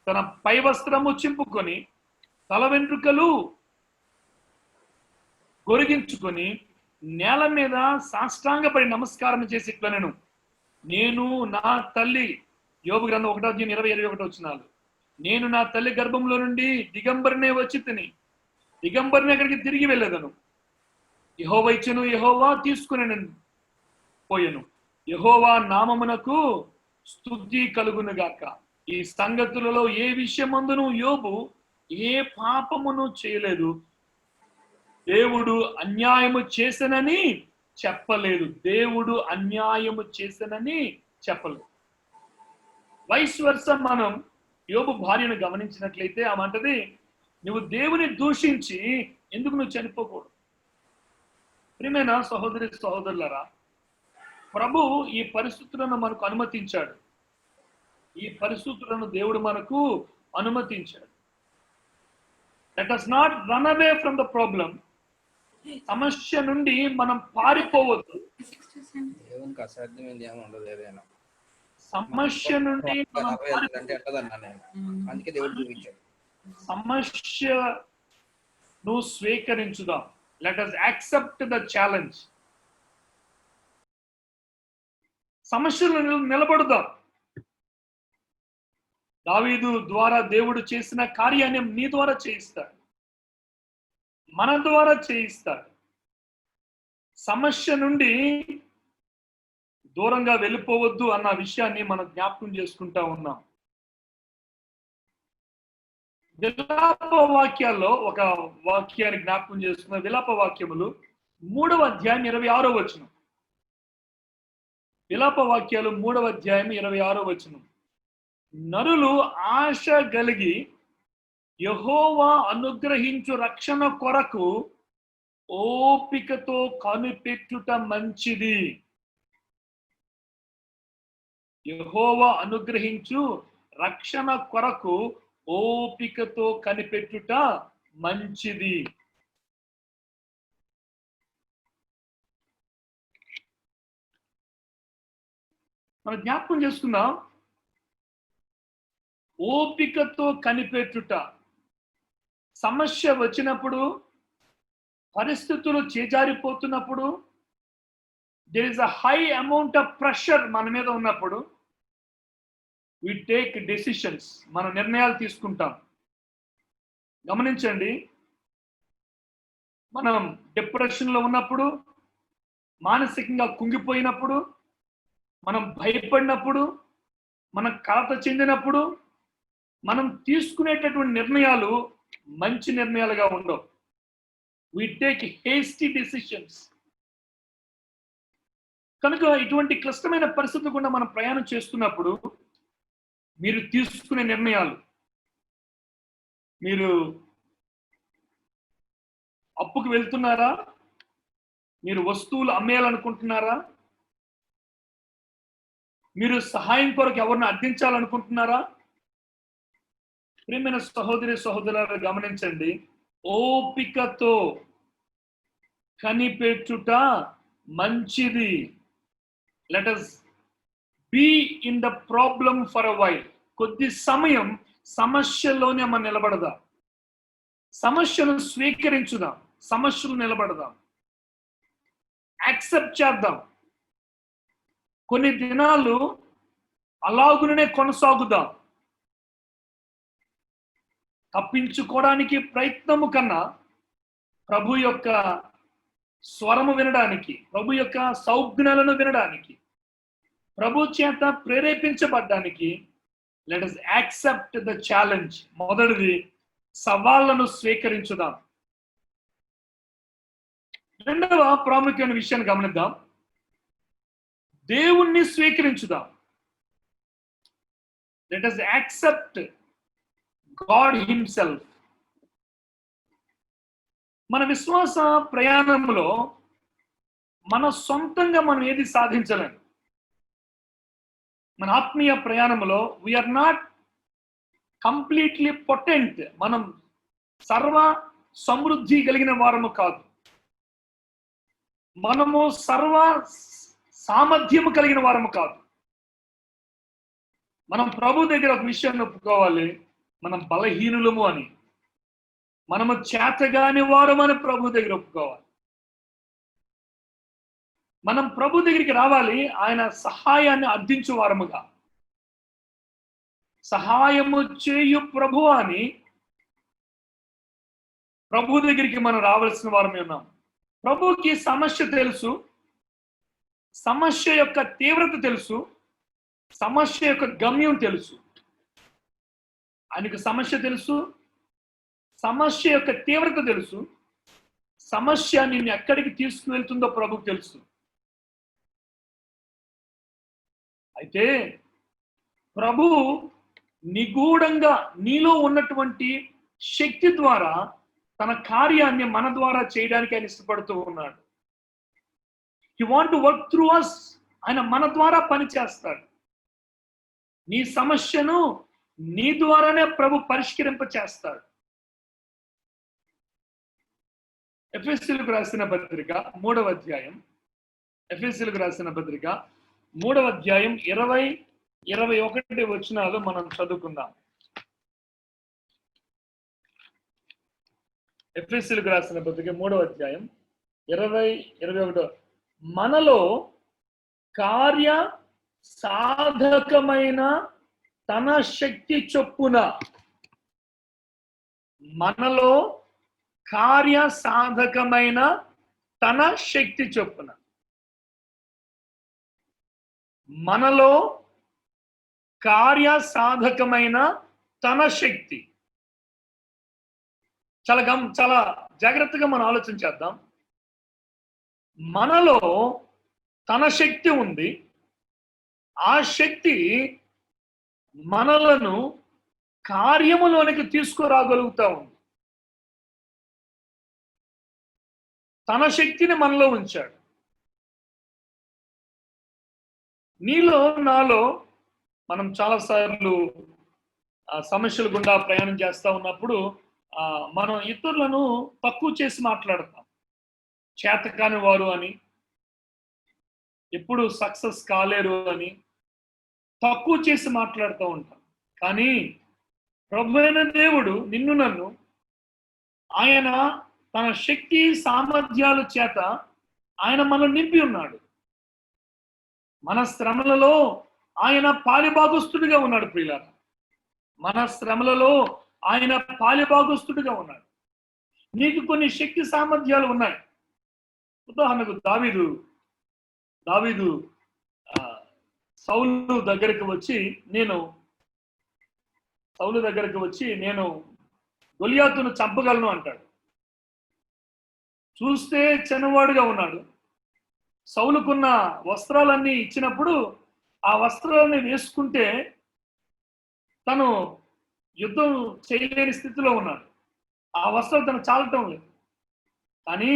Speaker 3: తన పై వస్త్రము చింపుకొని తల వెంట్రుకలు గొరిగించుకొని నేల మీద సాష్టాంగపడి నమస్కారం చేసి ఇట్లా నేను నా తల్లి, యోబు గ్రంథం 1:20-21 వచనాలు, నేను నా తల్లి గర్భంలో నుండి దిగంబరినే వచ్చి తిని దిగంబరిని అక్కడికి తిరిగి వెళ్ళేదను. యెహోవా ఇచ్చెను, యెహోవా తీసుకుని పోయెను, యెహోవా నామమునకు స్తుతి కలుగును గాక. ఈ సంగతులలో ఏ విషయమందును యోబు ఏ పాపమును చేయలేదు, దేవుడు అన్యాయము చేసనని చెప్పలేదు. వైస్ వర్స మనం యోబు భార్యను గమనించినట్లయితే ఆమె అంటది, నువ్వు దేవుని దూషించి ఎందుకు నువ్వు చనిపోకూడదు? ప్రియమైన సహోదరులారా, ప్రభు ఈ పరిస్థితులను మనకు అనుమతించాడు. దేవుడు మనకు అనుమతించాడు. Let us not run away from the problem. సమస్య నుండి మనం పారిపోవద్దు.
Speaker 1: దేవునికి అసాధ్యమైంది ఏమి ఉండదు. ఏదైనా
Speaker 3: సమస్య నుండి
Speaker 1: అందుకే దేవుడు చూపించాడు.
Speaker 3: సమస్యను స్వీకరించుదాం. Let us accept the challenge. సమస్యలు నిలబడుదాం. దావీదు ద్వారా దేవుడు చేసిన కార్యాన్ని నీ ద్వారా చేయిస్తాడు, మన ద్వారా చేయిస్తాడు. సమస్య నుండి దూరంగా వెళ్ళిపోవద్దు అన్న విషయాన్ని మనం జ్ఞాపకం చేసుకుంటా ఉన్నాం. విలాప వాక్యాల్లో ఒక వాక్యాన్ని జ్ఞాపకం చేసుకున్న విలాప వాక్యములు 3వ అధ్యాయం 26వ వచనం. విలాప వాక్యాలు 3వ అధ్యాయం 26వ వచనం. నరులు ఆశ కలిగి యెహోవా అనుగ్రహించు రక్షణ కొరకు ఓపికతో కనిపెట్టుట మంచిది. యెహోవా అనుగ్రహించు రక్షణ కొరకు ఓపికతో కనిపెట్టుట మంచిది. మనం జ్ఞాపకం చేసుకుందాం, ఓపికతో కనిపెట్టుట. సమస్య వచ్చినప్పుడు, పరిస్థితులు చేజారిపోతున్నప్పుడు, there is a high amount of pressure మన మీద ఉన్నప్పుడు, we take decisions, మన నిర్ణయాలు తీసుకుంటాం. గమనించండి, మనం డిప్రెషన్లో ఉన్నప్పుడు, మానసికంగా కుంగిపోయినప్పుడు, మనం భయపడినప్పుడు, మనం కలత చెందినప్పుడు, మనం తీసుకునేటటువంటి నిర్ణయాలు మంచి నిర్ణయాలుగా ఉండవు. we take hasty decisions. కనుక ఇటువంటి క్లిష్టమైన పరిస్థితి గుండా మనం ప్రయాణం చేస్తున్నప్పుడు మీరు తీసుకునే నిర్ణయాలు, మీరు అప్పుకు వెళ్తున్నారా, మీరు వస్తువులు అమ్మేయాలనుకుంటున్నారా, మీరు సహాయం కొరకు ఎవరిని అర్థించాలనుకుంటున్నారా? ప్రియమైన సహోదరి సహోదరులారా, గమనించండి, ఓపికతో కనిపెట్టుట మంచిది. Let us be in the problem for a while. కొద్ది సమయం సమస్యలోనే మనం నిలబడదాం, సమస్యను స్వీకరించుదాం, సమస్యలు నిలబడదాం, యాక్సెప్ట్ చేద్దాం. కొన్ని దినాలు అలాగునే కొనసాగుదాం. తప్పించుకోవడానికి ప్రయత్నము కన్నా ప్రభు యొక్క స్వరము వినడానికి, ప్రభు యొక్క సౌజ్ఞలను వినడానికి, ప్రభు చేత ప్రేరేపించబడ్డానికి let us accept the challenge. మొదటిది, సవాళ్లను స్వీకరించుదాం. రెండవ ప్రాముఖ్యమైన విషయాన్ని గమనిద్దాం, దేవుణ్ణి స్వీకరించుదాం. Let us accept God himself. మన విశ్వాస ప్రయాణంలో మన సొంతంగా మనం ఏది సాధించలేం. మన ఆత్మీయ ప్రయాణంలో వీఆర్ నాట్ కంప్లీట్లీ పొటెంట్. మనం సర్వ సమృద్ధి కలిగిన వారము కాదు, మనము సర్వ సామర్థ్యము కలిగిన వారము కాదు. మనం ప్రభు దగ్గర ఒక విషయాన్ని ఒప్పుకోవాలి, మనం బలహీనులము అని, మనము చేతగాని వారమని ప్రభు దగ్గర ఒప్పుకోవాలి. మనం ప్రభు దగ్గరికి రావాలి, ఆయన సహాయాన్ని అర్థించు వారముగా. సహాయము చేయు ప్రభు అని ప్రభు దగ్గరికి మనం రావాల్సిన వారమే ఉన్నాం. ప్రభుకి సమస్య తెలుసు, సమస్య యొక్క తీవ్రత తెలుసు, సమస్య యొక్క గమ్యం తెలుసు. ఆయనకు సమస్య తెలుసు, సమస్య యొక్క తీవ్రత తెలుసు, సమస్య నిన్ను ఎక్కడికి తీసుకువెళ్తుందో ప్రభుకు తెలుసు. అయితే ప్రభు నిగూఢంగా నీలో ఉన్నటువంటి శక్తి ద్వారా తన కార్యాన్ని మన ద్వారా చేయడానికి ఆయన ఇష్టపడుతూ ఉన్నాడు. హి want to work through us. ఆయన మన ద్వారా పని చేస్తాడు. నీ సమస్యను నీ ద్వారానే ప్రభు పరిష్కరింప చేస్తాడు. ఎఫెసీయులకు రాసిన పత్రిక 3వ అధ్యాయం, ఎఫెసీయులకు రాసిన పత్రిక 3వ అధ్యాయం 20-21 వచనాలు మనం చదువుకుందాం. ఎఫెసీయులకు రాసిన పత్రిక 3వ అధ్యాయం 20-21. మనలో కార్య సాధకమైన తన శక్తి చొప్పున, మనలో కార్య సాధకమైన తన శక్తి చొప్పున, మనలో కార్య సాధకమైన తన శక్తి. చాలా జాగ్రత్తగా మనం ఆలోచన చేద్దాం. మనలో తన శక్తి ఉంది, ఆ శక్తి మనలను కార్యములోనికి తీసుకురాగలుగుతా ఉంది. తన శక్తిని మనలో ఉంచాడు. నీలో నాలో మనం చాలాసార్లు సమస్యల గుండా ప్రయాణం చేస్తూ ఉన్నప్పుడు మనం ఇతరులను తక్కువ చేసి మాట్లాడతాం. చేతకాని వారు అని, ఎప్పుడు సక్సెస్ కాలేరు అని తక్కువ చేసి మాట్లాడుతూ ఉంటాం. కానీ ప్రభువైన దేవుడు నిన్ను నన్ను ఆయన తన శక్తి సామర్థ్యాల చేత ఆయన మనం నింపి ఉన్నాడు. మన శ్రమలలో ఆయన పాలిభాగస్తుడిగా ఉన్నాడు. ప్రియులారా, మన శ్రమలలో ఆయన పాలిభాగస్తుడిగా ఉన్నాడు. నీకు కొన్ని శక్తి సామర్థ్యాలు ఉన్నాయి. ఉదాహరణకు దావీదు సౌలు దగ్గరికి వచ్చి నేను గొలియాతును చంపగలను అంటాడు. చూస్తే చిన్నవాడుగా ఉన్నాడు. సౌలుకున్న వస్త్రాలన్నీ ఇచ్చినప్పుడు ఆ వస్త్రాలన్నీ వేసుకుంటే తను యుద్ధం చేయలేని స్థితిలో ఉన్నాడు. ఆ వస్త్రాలు తను చాలటం లేదు. కానీ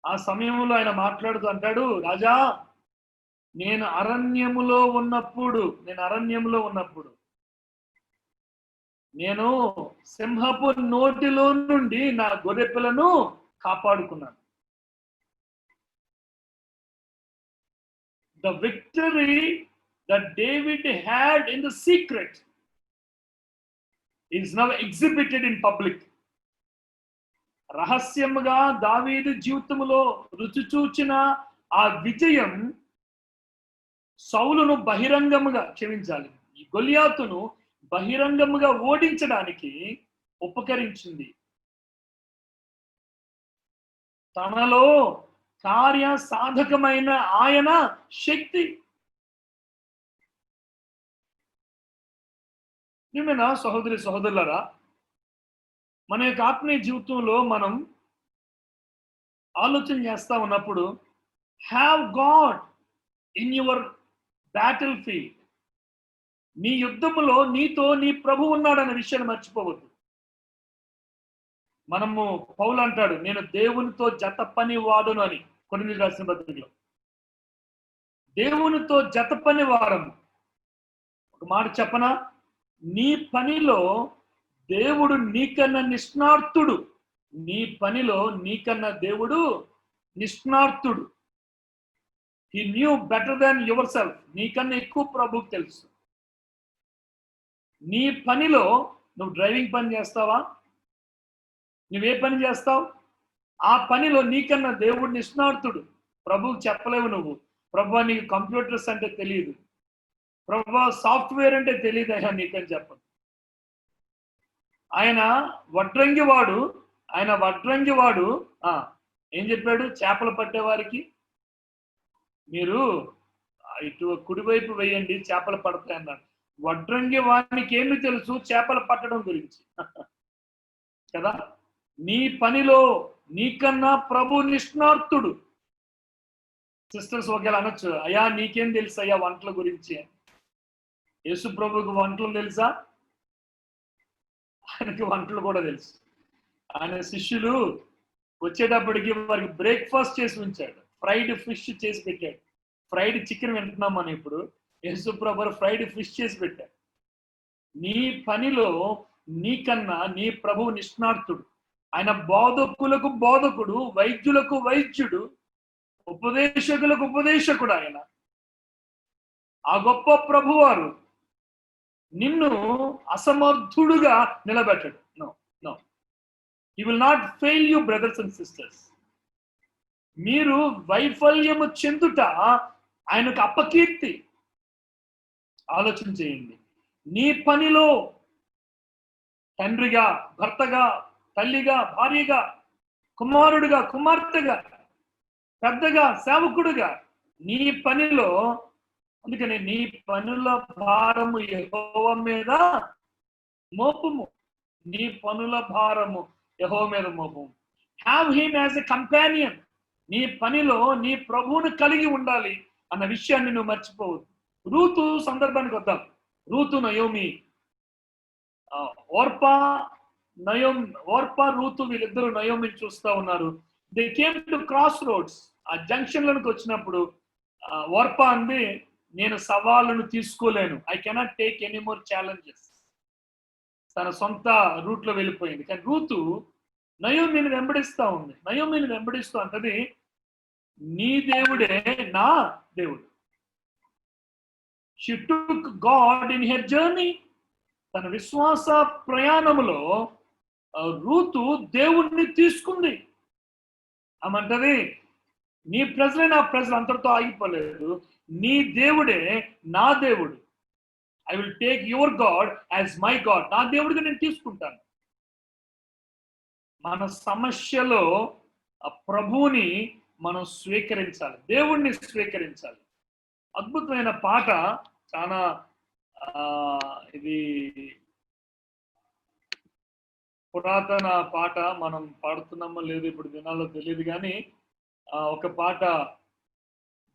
Speaker 3: ఆ సమయంలో ఆయన మాట్లాడుతూ అంటాడు, రాజా, నేను అరణ్యములో ఉన్నప్పుడు నేను సింహపు నోటిలో నుండి నా గొర్రెపిల్లను కాపాడుకున్నాను. The victory that David had in the secret is now exhibited in public. రహస్యముగా దావీదు జీవితంలో రుచి చూచిన ఆ విజయం సౌలును బహిరంగముగా క్షమించాలి ఈ గొలియాతును బహిరంగముగా ఓడించడానికి ఉపకరించింది. తనలో కార్య సాధకమైన ఆయన శక్తి. నిజమేనా సహోదరి సహోదరులారా? మన యొక్క ఆత్మీయ జీవితంలో మనం ఆలోచన చేస్తా ఉన్నప్పుడు have God in your battle field. నీ యుద్ధములో నీతో నీ ప్రభు ఉన్నాడన్న విషయాన్ని మర్చిపోవద్దు. మనము పౌలు అంటాడు, నేను దేవునితో జత పని వాడును అని కొరింథీయులకు రాసిన పత్రికలో. దేవునితో జత పని వాడము. ఒక మాట చెప్పనా, నీ పనిలో దేవుడు నీకన్నా నిష్ణార్థుడు. నీ పనిలో నీకన్నా దేవుడు నిష్ణార్థుడు. He knew better than yourself. నీకన్నా ఎక్కువ ప్రభువుకు తెలుసు. నీ పనిలో నువ్వు డ్రైవింగ్ పని చేస్తావా? నువ్వే పని చేస్తావు? ఆ పనిలో నీకన్నా దేవుడు నిష్ణార్థుడు. ప్రభువుకు చెప్పలేవు నువ్వు, ప్రభు నీకు కంప్యూటర్స్ అంటే తెలియదు, ప్రభు సాఫ్ట్వేర్ అంటే తెలియదు అయ్యా నీకని చెప్పదు. ఆయన వడ్రంగి వాడు ఏం చెప్పాడు? చేపలు పట్టేవారికి మీరు ఇటు కుడివైపు వేయండి చేపలు పడతాయి అన్నాడు. వడ్రంగి వానికి ఏమి తెలుసు చేపలు పట్టడం గురించి కదా? నీ పనిలో నీకన్నా ప్రభు నిష్ణార్థుడు. సిస్టర్స్ ఒకవేళ అనొచ్చు, అయ్యా నీకేం తెలుసు అయ్యా వంటల గురించి? యేసు ప్రభువుకు వంటలు తెలుసా? ఆయనకి వంటలు కూడా తెలుసు. ఆయన శిష్యులు వచ్చేటప్పటికి వారికి బ్రేక్ఫాస్ట్ చేసి ఉంచాడు. ఫ్రైడ్ ఫిష్ చేసి పెట్టాడు. ఫ్రైడ్ చికెన్ వింటున్నాం మనం ఇప్పుడు. యేసు ప్రభు ఫ్రైడ్ ఫిష్ చేసి పెట్టాడు. నీ పనిలో నీకన్నా నీ ప్రభువు నిష్ణార్థుడు. ఆయన బోధకులకు బోధకుడు, వైద్యులకు వైద్యుడు, ఉపదేశకులకు ఉపదేశకుడు. ఆయన ఆ గొప్ప ప్రభువారు నిన్ను అసమర్థుడుగా నిలబెట్టడు. No no, he will not fail you brothers and sisters. మీరు వైఫల్యము చెందుట ఆయనకు అపకీర్తి. ఆలోచన చేయండి. నీ పనిలో తండ్రిగా, భర్తగా, తల్లిగా, భార్యగా, కుమారుడిగా, కుమార్తెగా, పెద్దగా, సేవకుడుగా నీ పనిలో, అందుకని నీ పనుల భారము యెహోవా మీద మోపుము. నీ పనుల భారము యెహోవా మీద మోపుము. Have him as a companion. నీ పనిలో నీ ప్రభువును కలిగి ఉండాలి అన్న విషయాన్ని నువ్వు మర్చిపోవద్దు. రూతు సందర్భానికి వద్దాం. రూతు, నయోమి, ఓర్పా రూతు వీళ్ళిద్దరూ నయోమిని చూస్తా ఉన్నారు. They came to crossroads. ఆ జంక్షన్లకు వచ్చినప్పుడు ఓర్పా అంది, నేను సవాళ్ళను తీసుకోలేను, I cannot take any more challenges. తన సొంత రూట్ లో వెళ్ళిపోయింది. కానీ రూతు నయోమిని వెంబడిస్తూ ఉంది. నయోమిని వెంబడిస్తూ అంటది, నీ దేవుడే నా దేవుడు. She took God in her journey. తన విశ్వాస ప్రయాణములో రూతు దేవుణ్ణి తీసుకుంది. ఆమంటది, నీ ప్రజలే నా ప్రజలు, అంతటితో ఆగిపోలేదు, నీ దేవుడే నా దేవుడు. I will take your God as my God. నా దేవుడిగా నేను తీసుకుంటాను. మన సమస్యలో ఆ ప్రభువుని మనం స్వీకరించాలి, దేవుణ్ణి స్వీకరించాలి. అద్భుతమైన పాట, చాలా ఇది పురాతన పాట, మనం పాడుతున్నామో లేదు ఇప్పుడు దినాల్లో తెలియదు, కానీ ఒక పాట,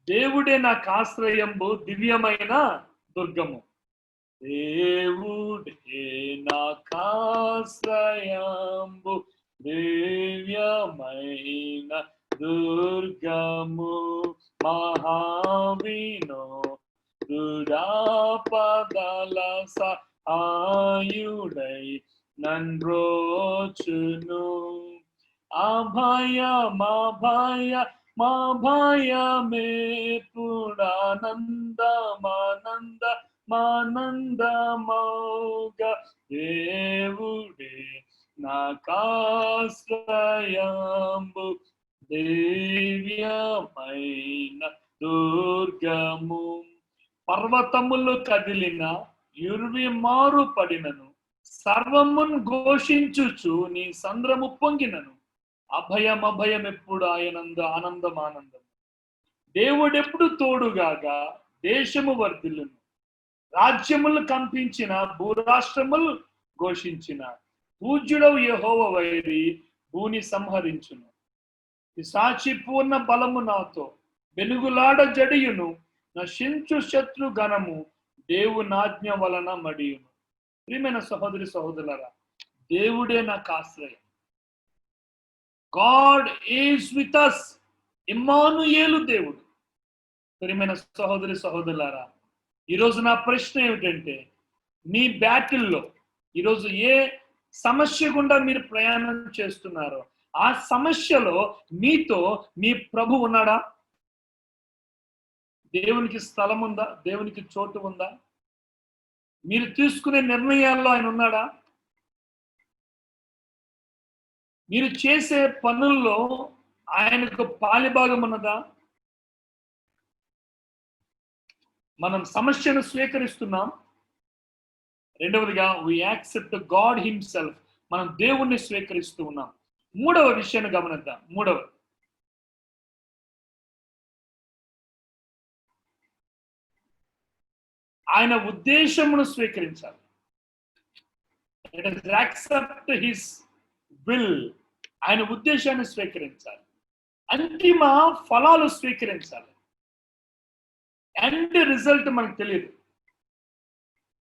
Speaker 3: దేవుడే నాకు ఆశ్రయంబు దివ్యమైన దుర్గము. దేవుడే నాకు ఆశ్రయంబు దివ్యమైన దుర్గము, మహావినోదుడాపదల సహాయుడై నన్రోచును. అభయమానందమానందమానందమౌగా దేవుడే నాకాశ్రయంబు దివ్యమైన దుర్గము. పర్వతములు కదిలిన యుర్వి మారు పడినను, సర్వమున్ ఘోషించుచు నీ సంద్రము పొంగినను, అభయం అభయం ఎప్పుడు ఆయనందు ఆనందం ఆనందం. దేవుడెప్పుడు తోడుగాగా దేశము వర్ధిల్లును, రాజ్యములు కంపించిన భూరాష్ట్రములు ఘోషించిన, పూజ్యుడవు యెహోవా వైరి భూని సంహరించును. పిశాచి పూర్ణ బలము నాతో వెనుగులాడ జడియును, నశించు శత్రు గణము దేవునాజ్ఞ వలన మడియును. ప్రియమైన సహోదరి సహోదరులారా, దేవుడే నాకు ఆశ్రయం. God is with us. Immanuel దేవుడు. ప్రియమైన సహోదరి సహోదరులారా, ఈరోజు నా ప్రశ్న ఏమిటంటే, మీ బ్యాటిల్లో ఈరోజు ఏ సమస్య గుండా మీరు ప్రయాణం చేస్తున్నారో ఆ సమస్యలో మీతో మీ ప్రభు ఉన్నాడా? దేవునికి స్థలం ఉందా? దేవునికి చోటు ఉందా? మీరు తీసుకునే నిర్ణయాల్లో ఆయన ఉన్నాడా? మీరు చేసే పనుల్లో ఆయనకు పాలిభాగం ఉన్నదా? మనం సమస్యను స్వీకరిస్తున్నాం. రెండవదిగా, we accept God himself. మనం దేవుణ్ణి స్వీకరిస్తూ ఉన్నాం. మూడవ విషయాన్ని గమనిద్దాం. ఆయన ఉద్దేశమును స్వీకరించాలి. Let us accept his will. ఆయన ఉద్దేశాన్ని స్వీకరించాలి. అంతిమ ఫలాలు స్వీకరించాలి. ఎండ్ రిజల్ట్ మనకు తెలియదు.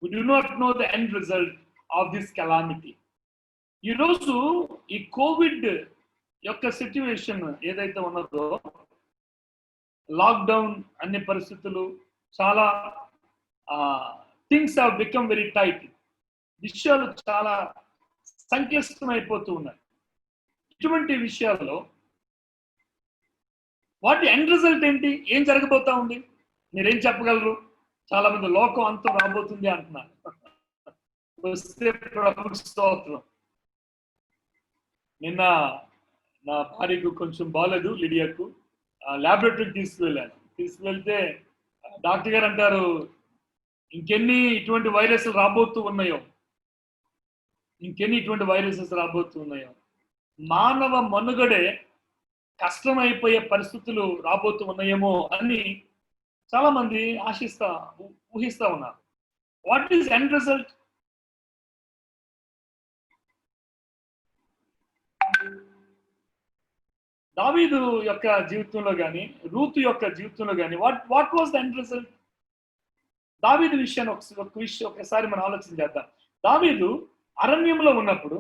Speaker 3: We do not know the end result of this calamity. ఈరోజు ఈ కోవిడ్ యొక్క సిచ్యువేషన్ ఏదైతే ఉన్నదో, లాక్డౌన్, అన్ని పరిస్థితులు, చాలా things have become very tight. విషయాలు చాలా సంక్లిష్టమైపోతూ ఉన్నాయి. ఇటువంటి విషయాల్లో వాటి ఎండ్ రిజల్ట్ ఏంటి? ఏం జరగబోతా ఉంది? మీరేం చెప్పగలరు? చాలా మంది లోకం అంతం రాబోతుంది అంటున్నారు. వస్తే ప్రభువుకి స్తోత్రం. నిన్న నా భార్యకు కొంచెం బాగాలేదు, లిడియాకు. ల్యాబొరేటరీకి తీసుకువెళ్తే డాక్టర్ గారు అంటారు, ఇంకెన్ని ఇటువంటి వైరస్లు రాబోతూ ఉన్నాయో, మానవ మనుగడే కష్టమైపోయే పరిస్థితులు రాబోతూ ఉన్నాయేమో అని చాలా మంది ఊహిస్తా ఉన్నారు. What is end result? దావీదు యొక్క జీవితంలో కానీ, రూతు యొక్క జీవితంలో కానీ what was the end result? దావీదు విషయాన్ని ఒకసారి మనం ఆలోచన చేద్దాం. దావీదు అరణ్యంలో ఉన్నప్పుడు,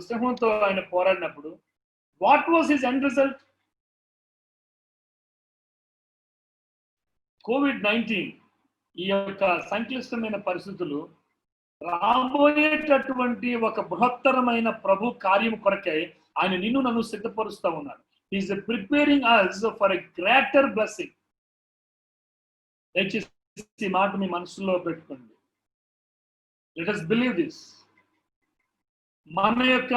Speaker 3: సింహంతో ఆయన పోరాడినప్పుడు what was his end result? COVID-19 ఈ యొక్క సంక్లిష్టమైన పరిస్థితులు రాబోయేటటువంటి ఒక బృహత్తరమైన ప్రభు కార్యం కొరకై ఆయన నిన్ను నన్ను సిద్ధపరుస్తూ ఉన్నాడు. Is preparing us for a greater blessing. దయచేసి ఈ మాట మీ మనసులో పెట్టుకోండి. Let us believe this. మన యొక్క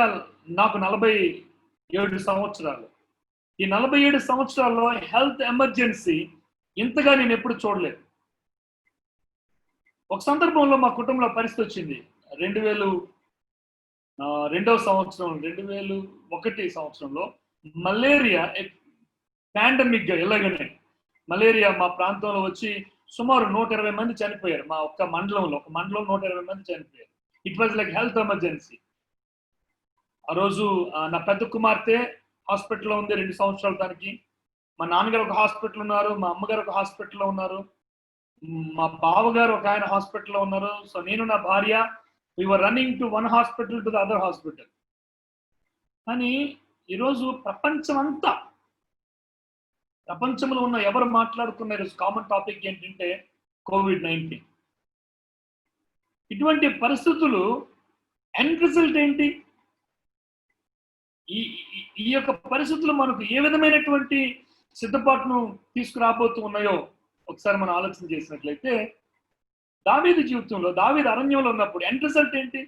Speaker 3: నాకు 47 సంవత్సరాలు. ఈ 47 సంవత్సరాల్లో హెల్త్ ఎమర్జెన్సీ ఇంతగా నేను ఎప్పుడు చూడలేదు. ఒక సందర్భంలో మా కుటుంబంలో పరిస్థితి వచ్చింది. 2002వ సంవత్సరం 2001 సంవత్సరంలో మలేరియా పాండమిక్ గా ఎలాగనే మలేరియా మా ప్రాంతంలో వచ్చి సుమారు 120 మంది చనిపోయారు. మా ఒక్క మండలంలో 120 మంది చనిపోయారు. It was like health emergency. ఆ రోజు నా పెద్ద కుమార్తె హాస్పిటల్లో ఉంది 2 సంవత్సరాల దానికి. మా నాన్నగారు ఒక హాస్పిటల్ ఉన్నారు, మా అమ్మగారు ఒక హాస్పిటల్లో ఉన్నారు, మా బావగారు ఒక ఆయన హాస్పిటల్లో ఉన్నారు. సో నేను నా భార్య we were running to one hospital to the other hospital. కానీ ఈరోజు ప్రపంచంలో ఉన్న ఎవరు మాట్లాడుకున్న ఈరోజు కామన్ టాపిక్ ఏంటంటే COVID-19. ఇటువంటి పరిస్థితులు ఎండ్ రిజల్ట్ ఏంటి? ఈ యొక్క పరిస్థితులు మనకు ఏ విధమైనటువంటి సిద్ధపాటును తీసుకురాబోతూ ఉన్నాయో ఒకసారి మనం ఆలోచన చేసినట్లయితే, దావీదు జీవితంలో దావీదు అరణ్యంలో ఉన్నప్పుడు ఎండ్ రిజల్ట్ ఏంటి?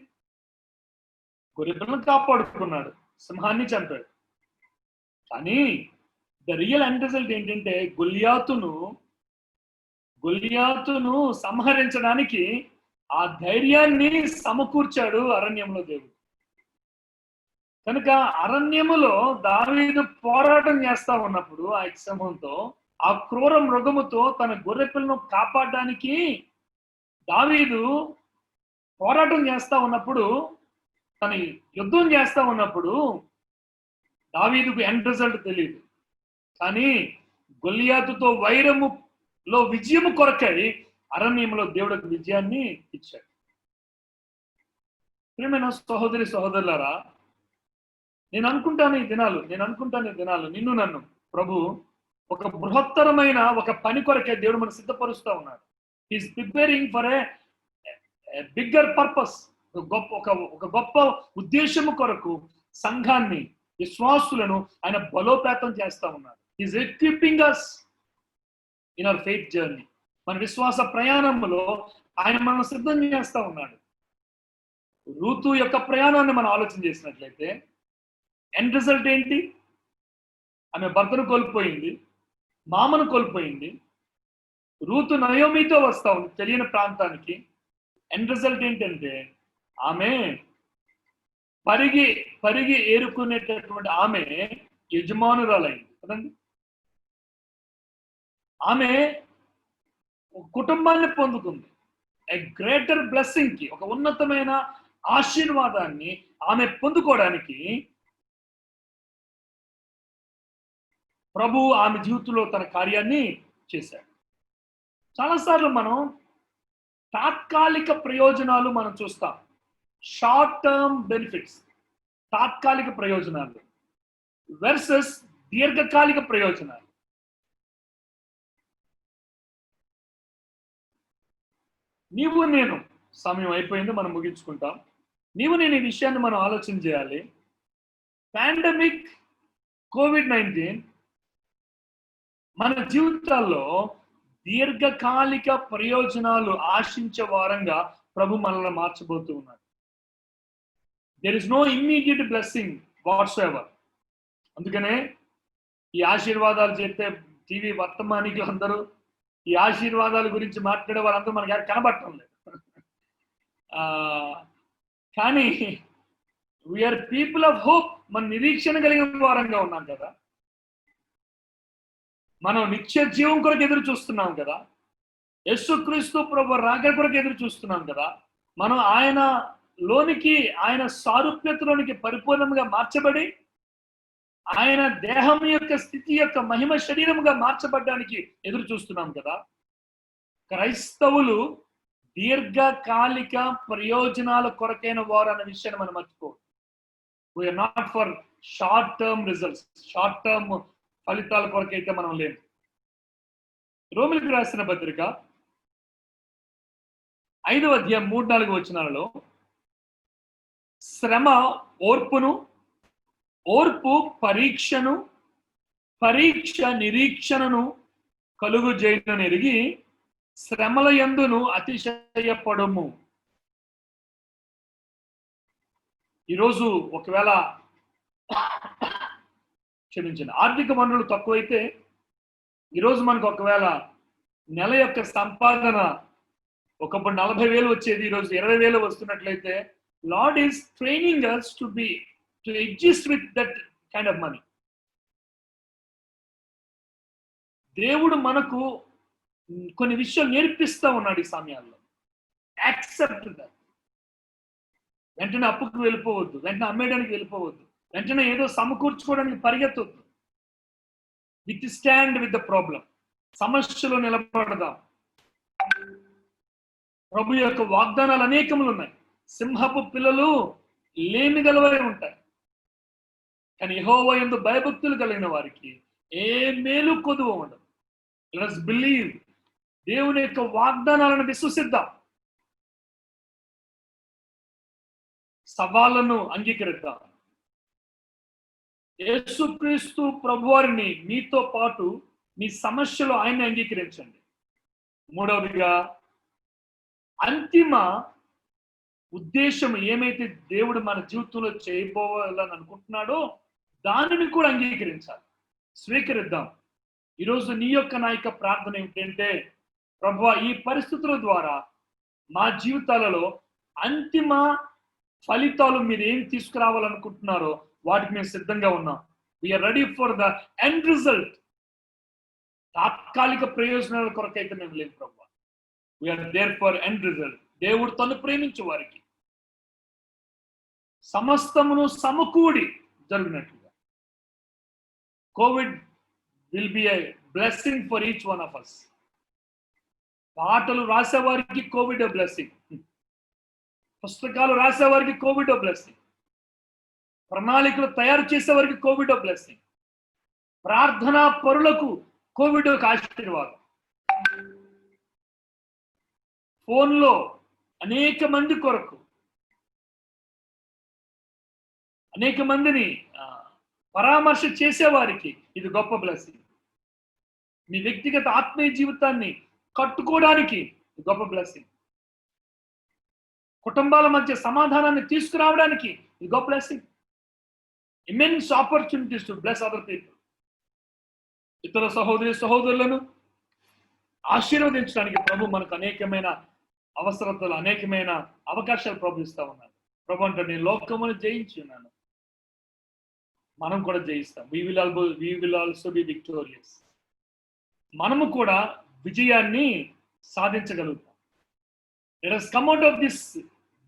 Speaker 3: గొర్రెలను కాపాడుకున్నాడు, సింహాన్ని చంపాడు. కానీ ద రియల్ ఎండ్ రిజల్ట్ ఏంటంటే గొలియాతును సంహరించడానికి ఆ ధైర్యాన్ని సమకూర్చాడు అరణ్యంలో దేవుడు. కనుక అరణ్యములో దావీదు పోరాటం చేస్తా ఉన్నప్పుడు ఆ సింహంతో, ఆ క్రూర మృగముతో తన గొర్రెపిల్లను కాపాడడానికి దావీదు పోరాటం చేస్తా ఉన్నప్పుడు, తన యుద్ధం చేస్తా ఉన్నప్పుడు దావీదుకు ఎండ్ రిజల్ట్ తెలియదు. కానీ గొలియాతుతో వైరములో విజయము కొరకై అరణ్యంలో దేవుడికి విజయాన్ని ఇచ్చాడు. ప్రియమైన సహోదరి సహోదరులారా, నేను అనుకుంటాను ఈ దినాలు నిన్ను నన్ను ప్రభు ఒక బృహత్తరమైన ఒక పని కొరకే దేవుడు మనం సిద్ధపరుస్తూ ఉన్నాడు. He's preparing for a bigger purpose. ఒక గొప్ప ఉద్దేశము కొరకు సంఘాన్ని, విశ్వాసులను ఆయన బలోపేతం చేస్తా ఉన్నాడు. He's equipping us in our faith journey. మన విశ్వాస ప్రయాణంలో ఆయన మనం సిద్ధం చేస్తా ఉన్నాడు. రూతు యొక్క ప్రయాణాన్ని మనం ఆలోచన చేసినట్లయితే ఎండ్ రిజల్ట్ ఏంటి? ఆమె భర్తను కోల్పోయింది, మామను కోల్పోయింది. రూతు నయోమితో వస్తా ఉంది తెలియని ప్రాంతానికి. ఎండ్ రిజల్ట్ ఏంటంటే ఆమె పరిగి ఏరుకునేటటువంటి ఆమె యజమానురాలైంది కదండి. ఆమె కుటుంబాన్ని పొందుకుంది. ఏ గ్రేటర్ బ్లెస్సింగ్ కి, ఒక ఉన్నతమైన ఆశీర్వాదాన్ని ఆమె పొందుకోవడానికి ప్రభు ఆమె జీవితంలో తన కార్యాన్ని చేశాడు. చాలాసార్లు మనం తాత్కాలిక ప్రయోజనాలు మనం చూస్తాం. షార్ట్ టర్మ్ బెనిఫిట్స్, తాత్కాలిక ప్రయోజనాలు వర్సెస్ దీర్ఘకాలిక ప్రయోజనాలు. నీవు నేను, సమయం అయిపోయింది, మనం ముగించుకుంటాం. నీవు నేను ఈ విషయాన్ని మనం ఆలోచన చేయాలి. పాండమిక్ COVID-19 మన జీవితాల్లో దీర్ఘకాలిక ప్రయోజనాలు ఆశించే వారంగా ప్రభు మనల్ని మార్చబోతూ ఉన్నాడు. There is no immediate blessing whatsoever. అందుకనే ఈ ఆశీర్వాదాలు చెప్పే టీవీ వర్తమానికులు అందరూ ఈ ఆశీర్వాదాల గురించి మాట్లాడే వాళ్ళందరూ మనకి ఎవరు కనబడటం లేదు. కానీ వీఆర్ పీపుల్ ఆఫ్ హోప్. మన నిరీక్షణ కలిగిన వారంగా ఉన్నాం కదా. మనం నిత్య జీవం కొరకు ఎదురు చూస్తున్నాం కదా. యేసుక్రీస్తు ప్రభు రాకడ కొరకు ఎదురు చూస్తున్నాం కదా. మనం ఆయన లోనికి, ఆయన సారూప్యతలోనికి పరిపూర్ణంగా మార్చబడి ఆయన దేహం యొక్క స్థితి యొక్క మహిమ శరీరముగా మార్చబడ్డానికి ఎదురు చూస్తున్నాం కదా. క్రైస్తవులు దీర్ఘకాలిక ప్రయోజనాల కొరకైన వారు అన్న విషయాన్ని మనం మర్చిపోవద్దు. We are not for short term results, short term ఫలితాల కొరకైతే మనం లేము. రోమిలికి రాసిన పత్రిక 5వ అధ్యాయం 3-4 వచనాలలో శ్రమ ఓర్పును, ఓర్పు పరీక్షను, పరీక్ష నిరీక్షణను కలుగు చేయను ఎరిగి శ్రమల యందును అతిశయపడము. ఈరోజు ఒకవేళ క్షమించండి, ఆర్థిక వనరులు తక్కువైతే ఈరోజు మనకు ఒకవేళ నెల యొక్క సంపాదన ఒకప్పుడు 40,000 వచ్చేది, ఈరోజు 20,000 వస్తున్నట్లయితే Lord is training us to exist with that kind of money. దేవుడు మనకు కొన్ని విషయాలు నేర్పిస్తా ఉన్నాడు ఈ సమయాల్లో. Accept that. వెంటనే అప్పుకు వెళ్ళిపోవద్దు, వెంటనే అమ్మేయడానికి వెళ్ళిపోవద్దు, వెంటనే ఏదో సమకూర్చుకోవడానికి పరిగెత్తొద్దు. Withstand with the problem. సమస్యలో నిలబడదాం. ప్రభు యొక్క వాగ్దానాలు అనేకములు ఉన్నాయి. సింహపు పిల్లలు లేమి గలవై ఉంటాయి, కానీ యెహోవా యందు భయభక్తులు కలిగిన వారికి ఏ మేలు కొదువ ఉండదు. Let's believe. దేవుని యొక్క వాగ్దానాలను విశ్వసిద్దాం. సవాళ్లను అంగీకరిద్దాం. యేసుక్రీస్తు ప్రభువారిని మీతో పాటు మీ సమస్యలు ఆయన్ని అంగీకరించండి. మూడవదిగా అంతిమ ఉద్దేశం ఏమైతే దేవుడు మన జీవితంలో చేయబోవాలని అనుకుంటున్నాడో దానిని కూడా అంగీకరించాలి, స్వీకరిద్దాం. ఈరోజు నీ యొక్క నా యొక్క ప్రార్థన ఏమిటంటే, ప్రభువా ఈ పరిస్థితుల ద్వారా మా జీవితాలలో అంతిమ ఫలితాలు మీరు ఏం తీసుకురావాలనుకుంటున్నారో వాటికి మేము సిద్ధంగా ఉన్నాం. We're ready for the end result. తాత్కాలిక ప్రయోజనాల కొరకైతే మేము లేదు ప్రభువా. We're there for end result. దేవుడు తను ప్రేమించే వారికి సమస్తమును సమకూడి జరిగినట్లుగా. COVID will be a blessing for each one of us. పాటలు రాసేవారికి కోవిడ్ ఎ బ్లెస్సింగ్, పుస్తకాలు రాసేవారికి కోవిడ్ ఎ బ్లెస్సింగ్, ప్రణాళికలు తయారు చేసేవారికి కోవిడ్ ఎ బ్లెస్సింగ్, ప్రార్థనా పరులకు కోవిడ్ ఒక ఆశీర్వాదం. ఫోన్లో అనేక మంది కొరకు, అనేక మందిని పరామర్శ చేసేవారికి ఇది గొప్ప బ్లెస్సింగ్. మీ వ్యక్తిగత ఆత్మీయ జీవితాన్ని కట్టుకోవడానికి గొప్ప బ్లెస్సింగ్. కుటుంబాల మధ్య సమాధానాన్ని తీసుకురావడానికి ఇది గొప్ప blessing. Immense opportunities to bless other people. ఇతర సహోదరులను ఆశీర్వదించడానికి ప్రభు మనకు అనేకమైన అవసరతలు, అనేకమైన అవకాశాలు ప్రభు ఇస్తా ఉన్నారు. ప్రభు అంటే నేను లోకమును జయించి ఉన్నాను, మనం కూడా జయిస్తాం. we will also be victorious. మనము కూడా విజయాన్ని సాధించగలుగుతాం. let us come out of this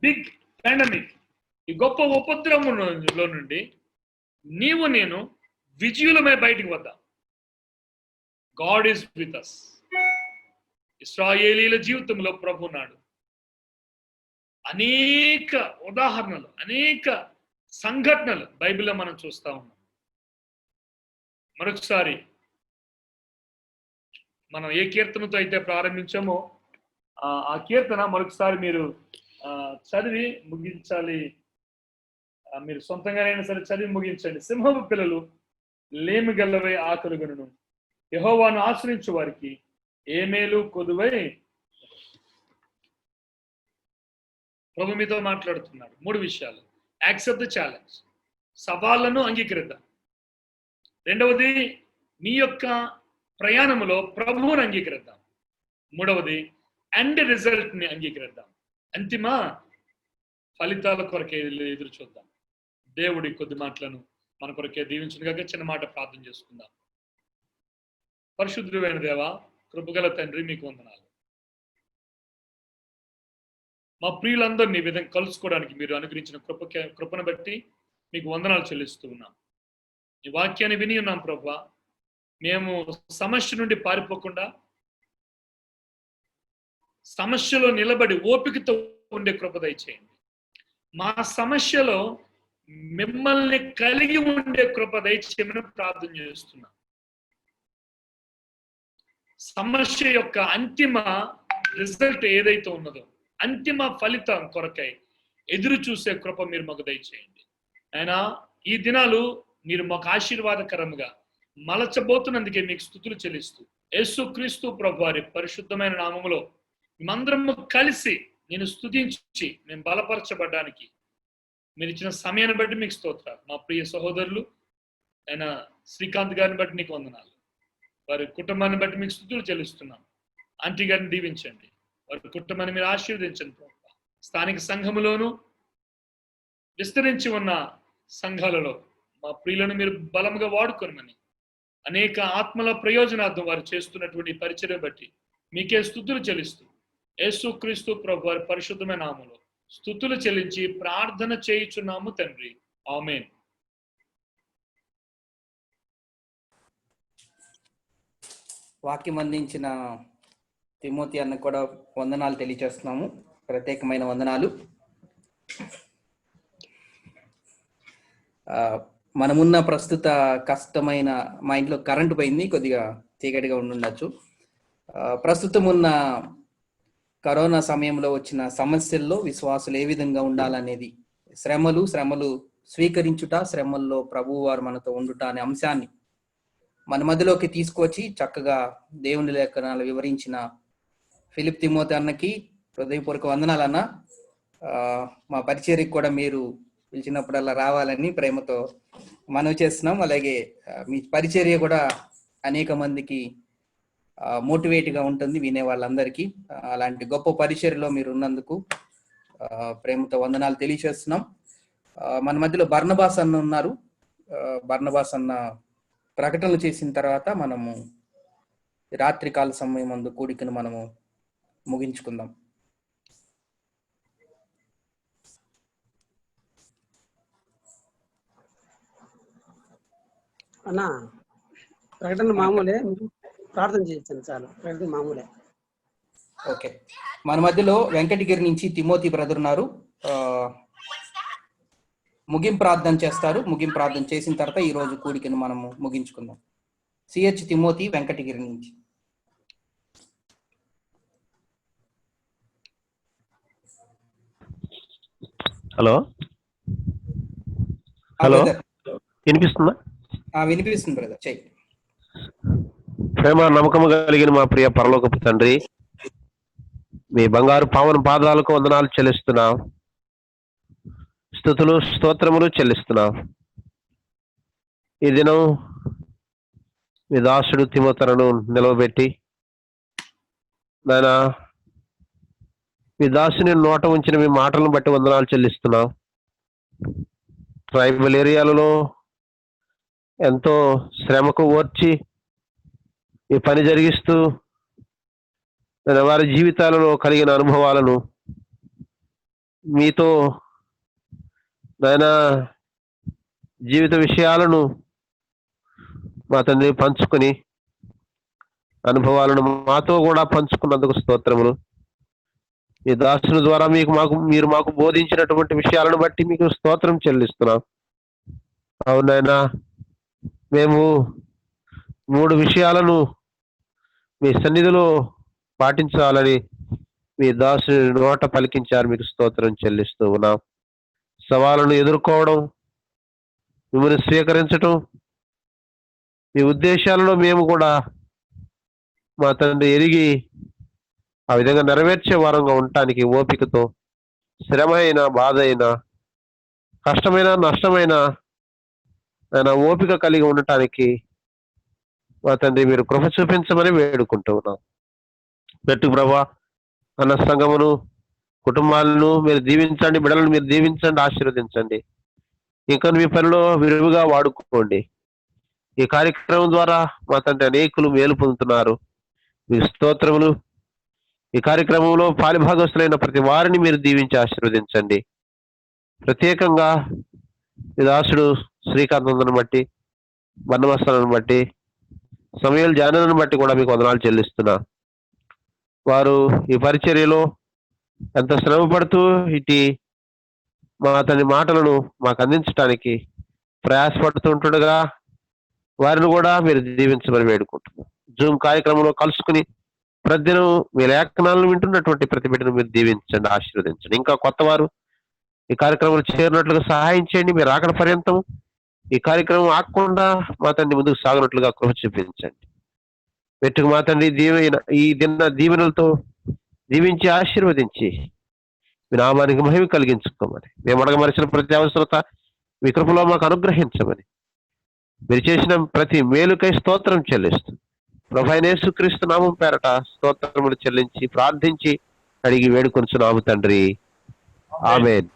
Speaker 3: big pandemic. ఈ గొప్ప ఉపద్రవంలో నుండి నీవు నేను విజయులమే బయటికి వద్దాం. God is with us. ఇశ్రాయేలీల జీవితంలో ప్రభు ఉన్నాడు. అనేక ఉదాహరణలు, అనేక సంఘటనలు బైబిల్లో మనం చూస్తా ఉన్నాం. మరొకసారి మనం ఏ కీర్తనతో అయితే ప్రారంభించామో ఆ కీర్తన మరొకసారి మీరు చదివి ముగించాలి. మీరు సొంతంగానైనా సరే చదివి ముగించండి. సింహపు పిల్లలు లేమి గల్లవై ఆకలుగొనును, యెహోవాను ఆశ్రయించు వారికి ఏ మేలు కొదువై. ప్రభు మీతో మాట్లాడుతున్నాడు. 3 విషయాలు. యాక్సెప్ట్ ద ఛాలెంజ్, సవాళ్లను అంగీకరిద్దాం. రెండవది, నీ యొక్క ప్రయాణములో ప్రభువుని అంగీకరిద్దాం. మూడవది, ఎండ్ రిజల్ట్ ని అంగీకరిద్దాం. అంతిమ ఫలితాల కొరకే ఎదురు చూద్దాం. దేవుడి కొద్ది మాటలను మన కొరకే దీవించునుగాక. చిన్న మాట ప్రార్థన చేసుకుందాం. పరిశుద్ధుడైన దేవా, కృపగల తండ్రి, మీకు వందనాలు. మా ప్రియులందరినీ ఈ విధంగా కలుసుకోవడానికి మీరు అనుగ్రహించిన కృపను బట్టి మీకు వందనాలు చెల్లిస్తూ ఉన్నాం. ఈ వాక్యాన్ని విని ఉన్నాం ప్రభువా. మేము సమస్య నుండి పారిపోకుండా సమస్యలో నిలబడి ఓపికతో ఉండే కృప దయచేయండి. మా సమస్యలో మిమ్మల్ని కలిగి ఉండే కృప దయచేయమని ప్రార్థన చేస్తున్నా. సమస్య యొక్క అంతిమ రిజల్ట్ ఏదైతే ఉన్నదో, అంతిమ ఫలితం కొరకై ఎదురు చూసే కృప మీరు మాకు దయచేయండి. అయినా ఈ దినాలు మీరు మాకు ఆశీర్వాదకరంగా మలచబోతున్నందుకే మీకు స్తుతులు చెల్లిస్తూ, యేసుక్రీస్తు ప్రభు వారి పరిశుద్ధమైన నామములో మేమందరము కలిసి నేను స్తుతించి మేము బలపరచబడ్డానికి మీరు ఇచ్చిన సమయాన్ని బట్టి మీకు స్తోత్రాలు. మా ప్రియ సహోదరులు ఆయన శ్రీకాంత్ గారిని బట్టి నీకు వందనాలు. వారి కుటుంబాన్ని బట్టి మీకు స్తుతులు చెల్లిస్తున్నాం. ఆంటీ గారిని దీవించండి, వారి కుటుంబాన్ని మీరు ఆశీర్వదించండి ప్రభు. స్థానిక సంఘములోను విస్తరించి ఉన్న సంఘాలలో మా ప్రియులను మీరు బలముగా వాడుకోనమని, అనేక ఆత్మల ప్రయోజనార్థం వారు చేస్తున్నటువంటి పరిచర్య బట్టి మీకే స్తుతులు చెల్లిస్తూ, యేసుక్రీస్తు ప్రభు వారి పరిశుద్ధమైన నామములో స్తుతులు చెల్లించి ప్రార్థన చేయుచున్నాము తండ్రి, ఆమేన్.
Speaker 1: వాక్యం అందించిన తిమోతి అన్న కూడా వందనాలు తెలియజేస్తున్నాము, ప్రత్యేకమైన వందనాలు. మనమున్న ప్రస్తుత కష్టమైన, మా ఇంట్లో కరెంటు పోయింది, కొద్దిగా చీకటిగా ఉండుండొచ్చు. ప్రస్తుతం ఉన్న కరోనా సమయంలో వచ్చిన సమస్యల్లో విశ్వాసులు ఏ విధంగా ఉండాలనేది, శ్రమలు స్వీకరించుట, శ్రమల్లో ప్రభువు వారు మనతో ఉండుట అనే అంశాన్ని మన మధ్యలోకి తీసుకొచ్చి చక్కగా దేవుని లేఖనాలు వివరించిన ఫిలిప్ తిమోతి అన్నకి హృదయపూర్వక వందనాలన్న. మా పరిచర్యకి కూడా మీరు పిలిచినప్పుడల్లా రావాలని ప్రేమతో మనవి చేస్తున్నాం. అలాగే మీ పరిచర్య కూడా అనేక మందికి మోటివేట్గా ఉంటుంది వినే వాళ్ళందరికీ. అలాంటి గొప్ప పరిచర్యలో మీరు ఉన్నందుకు ప్రేమతో వందనాలు తెలియజేస్తున్నాం. మన మధ్యలో బర్నబాస్ అన్న ఉన్నారు. బర్నబాస్ అన్న ప్రకటనలు చేసిన తర్వాత మనము రాత్రికాల సమయం ముందు కూడికను మనము ముగించుకుందాం.
Speaker 4: అన్నా ప్రకటన మామూలే, ప్రార్థన చేయించండి చాలు. ప్రకటన మామూలే.
Speaker 1: ఓకే, మన మధ్యలో వెంకటగిరి నుంచి తిమోతి బ్రదర్ ఉన్నారు. ముగింపు ప్రార్థన చేస్తారు. ముగింపు ప్రార్థన చేసిన తర్వాత ఈ రోజు కూడికను మనము ముగించుకుందాం. సిహెచ్ తిమోతి వెంకటగిరి నుంచి.
Speaker 5: హలో హలో, వినిపిస్తుందా?
Speaker 1: వినిపిస్తుంది బ్రదర్, చెయ్యి.
Speaker 5: ప్రేమ నమ్మకము కలిగిన మా ప్రియ పరలోకపు తండ్రి, మీ బంగారు పావన పాదాలకు వందనాలు చెల్లిస్తున్నాం, స్తుతులు స్తోత్రములు చెల్లిస్తున్నాం. ఈ దినం మీ దాసుడు తిమోతిను నిలవబెట్టి నాయన మీ దాసుని నోట ఉంచిన మీ మాటలను బట్టి వందనాలు చెల్లిస్తున్నాం. ట్రైబల్ ఏరియాలలో ఎంతో శ్రమకు ఓర్చి ఈ పని జరిగిస్తూ వారి జీవితాలలో కలిగిన అనుభవాలను మీతో నాయన జీవిత విషయాలను మా తండ్రి పంచుకొని అనుభవాలను మాతో కూడా పంచుకున్నందుకు స్తోత్రములు. ఈ దాసుల ద్వారా మీరు మాకు బోధించినటువంటి విషయాలను బట్టి మీకు స్తోత్రం చెల్లిస్తున్నాం. అవునైనా మేము 3 విషయాలను మీ సన్నిధిలో పాటించాలని మీ దాసుని నోట పలికించారు. మీకు స్తోత్రం చెల్లిస్తూ ఉన్నాం. సవాళ్ళను ఎదుర్కోవడం, మిమ్మల్ని స్వీకరించటం, మీ ఉద్దేశాలలో మేము కూడా మా తండ్రి ఎరిగి ఆ విధంగా నెరవేర్చే వారంగా ఉండటానికి ఓపికతో శ్రమ అయినా, బాధ అయినా, కష్టమైన, నష్టమైన ఆయన ఓపిక కలిగి ఉండటానికి మా తండ్రి మీరు కృప చూపించమని వేడుకుంటూ ఉన్నాం. పెట్టు ప్రభా అన్న సంఘమును, కుటుంబాలను మీరు దీవించండి, బిడ్డలను మీరు దీవించండి, ఆశీర్వదించండి. ఇంకా మీ పనిలో విరివిగా వాడుకోండి. ఈ కార్యక్రమం ద్వారా మా తండ్రి అనేకులు మేలు పొందుతున్నారు. మీ స్తోత్రములు. ఈ కార్యక్రమంలో పాలిభాగస్తులైన ప్రతి వారిని మీరు దీవించి ఆశీర్వదించండి. ప్రత్యేకంగా మీ దాసుడు శ్రీకాంతను బట్టి, బర్నబాసును బట్టి, సమయల్ జానను బట్టి కూడా మీకు వందనాలు చెల్లిస్తున్నా. వారు ఈ పరిచర్యలో ఎంత శ్రమ పడుతూ ఇటు మా తండ్రి మాటలను మాకు అందించడానికి ప్రయాసపడుతుంటుండగా వారిని కూడా మీరు దీవించమని వేడుకుంటున్నాం. జూమ్ కార్యక్రమంలో కలుసుకుని ప్రతిదినం మీ లేఖనాలను వింటున్నటువంటి ప్రతి బిడ్డను మీరు దీవించండి, ఆశీర్వదించండి. ఇంకా కొత్త వారు ఈ కార్యక్రమంలో చేరినట్లుగా సహాయం చేయండి. మీరు ఆకలి పర్యంతం ఈ కార్యక్రమం ఆగకుండా మా తండ్రి ముందుకు సాగినట్లుగా కృప చూపించండి. వెట్టుకు మా తండ్రి ఈ దిన దీవెనలతో దీవించి ఆశీర్వదించి మీ నామానికి మహిమ కలిగించుకోమని, మేము అడగమరిచిన ప్రతి అవసరత మీ కృపలో మాకు అనుగ్రహించమని, మీరు చేసిన ప్రతి మేలుకై స్తోత్రం చెల్లిస్తూ ప్రభు అయిన యేసుక్రీస్తు నామం పేరట స్తోత్రములు చెల్లించి ప్రార్థించి అడిగి వేడుకొనుచున్నాము తండ్రి. ఆమేన్.